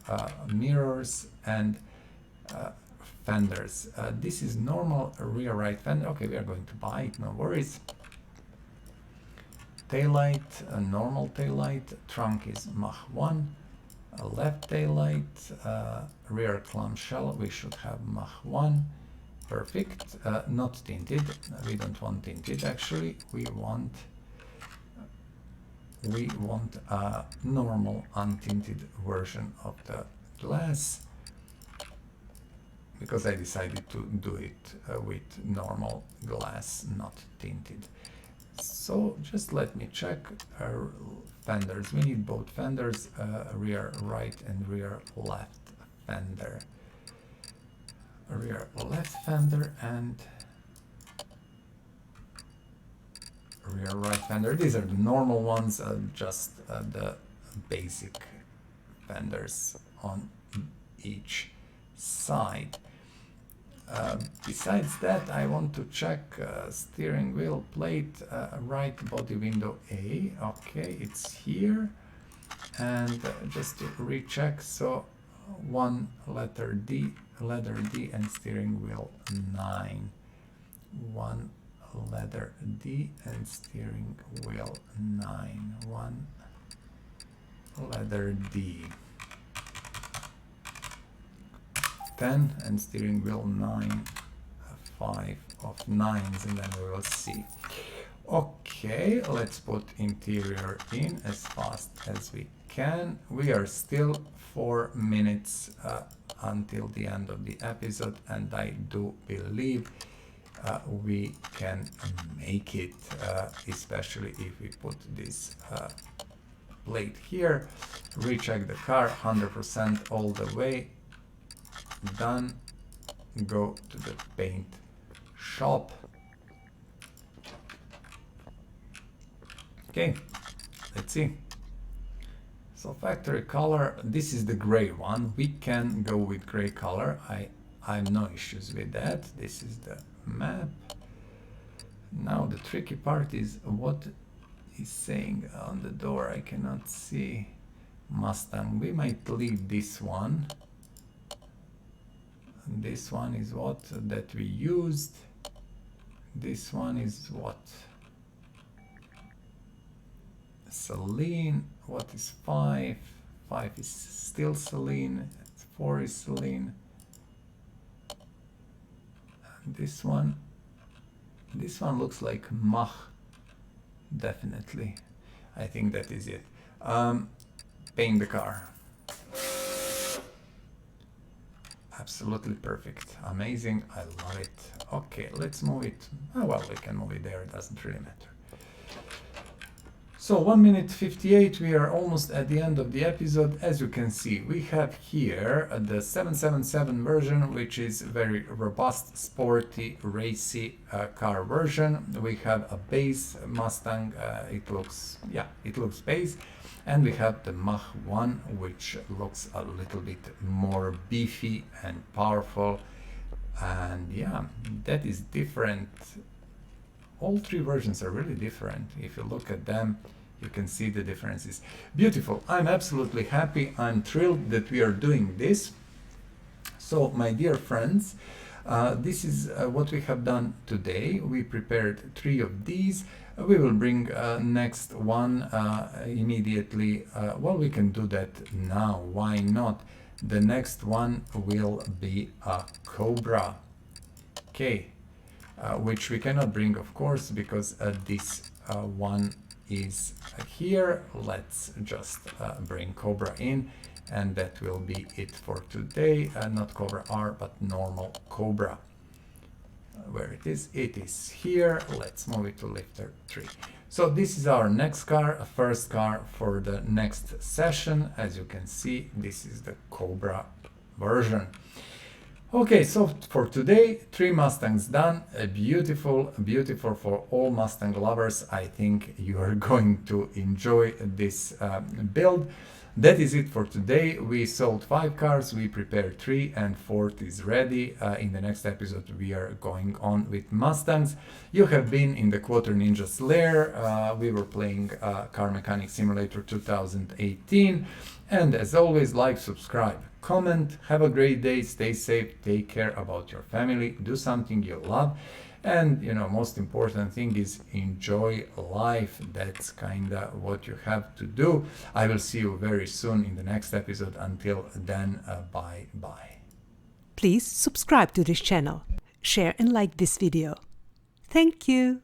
mirrors and fenders. This is normal rear right fender. Okay, we are going to buy it, no worries. Taillight, a normal taillight, trunk is Mach 1, a left taillight, rear clamshell, we should have Mach 1, perfect, not tinted, we don't want tinted actually, we want a normal untinted version of the glass, because I decided to do it with normal glass, not tinted. So just let me check our fenders. We need both fenders, rear right and rear left fender. Rear left fender and rear right fender. These are the normal ones, just the basic fenders on each side. Besides that, I want to check steering wheel plate, right body window A. Okay, it's here. And just to recheck, so one letter D and steering wheel 9. One letter D and steering wheel 9. One letter D. 10 and steering wheel 9, 5 of 9s, and then we will see. Okay, let's put interior in as fast as we can. We are still 4 minutes until the end of the episode, and I do believe we can make it, especially if we put this plate here. Recheck the car 100% all the way. Done. Go to the paint shop. Okay, let's see. So factory color, this is the gray one. We can go with gray color. I have no issues with that. This is the map. Now the tricky part is what is saying on the door. I cannot see. Mustang. We might leave this one. This one is what that we used. This one is what? Saline. What is 5? 5 is still saline. 4 is saline. And this one looks like Mach. Definitely. I think that is it. Paint the car. Absolutely perfect. Amazing. I love it. Okay, let's move it. Oh, well, we can move it there. It doesn't really matter. So 1 minute 58, we are almost at the end of the episode. As you can see, we have here the 777 version, which is very robust, sporty, racy car version. We have a base Mustang. It looks base. And we have the Mach 1, which looks a little bit more beefy and powerful. And yeah, that is different. All 3 versions are really different. If you look at them, you can see the differences. Beautiful. I'm absolutely happy. I'm thrilled that we are doing this. So, my dear friends, this is what we have done today. We prepared 3 of these. We will bring next one immediately. Well, we can do that now. Why not? The next one will be a Cobra. Okay, which we cannot bring, of course, because this one is here. Let's just bring Cobra in, and that will be it for today. Not Cobra R, but normal Cobra. Where it is here. Let's move it to lifter 3. So this is our next car, first car for the next session. As you can see, this is the Cobra version. Okay, so for today, 3 Mustangs done. Beautiful, beautiful for all Mustang lovers. I think you are going to enjoy this build. That is it for today. We sold 5 cars, we prepared 3, and 4th is ready. In the next episode, we are going on with Mustangs. You have been in the Quarter Ninja's lair. We were playing Car Mechanic Simulator 2018. And as always, like, subscribe, comment. Have a great day, stay safe, take care about your family, do something you love. And, you know, most important thing is enjoy life. That's kind of what you have to do. I will see you very soon in the next episode. Until then, bye-bye. Please subscribe to this channel, share and like this video. Thank you.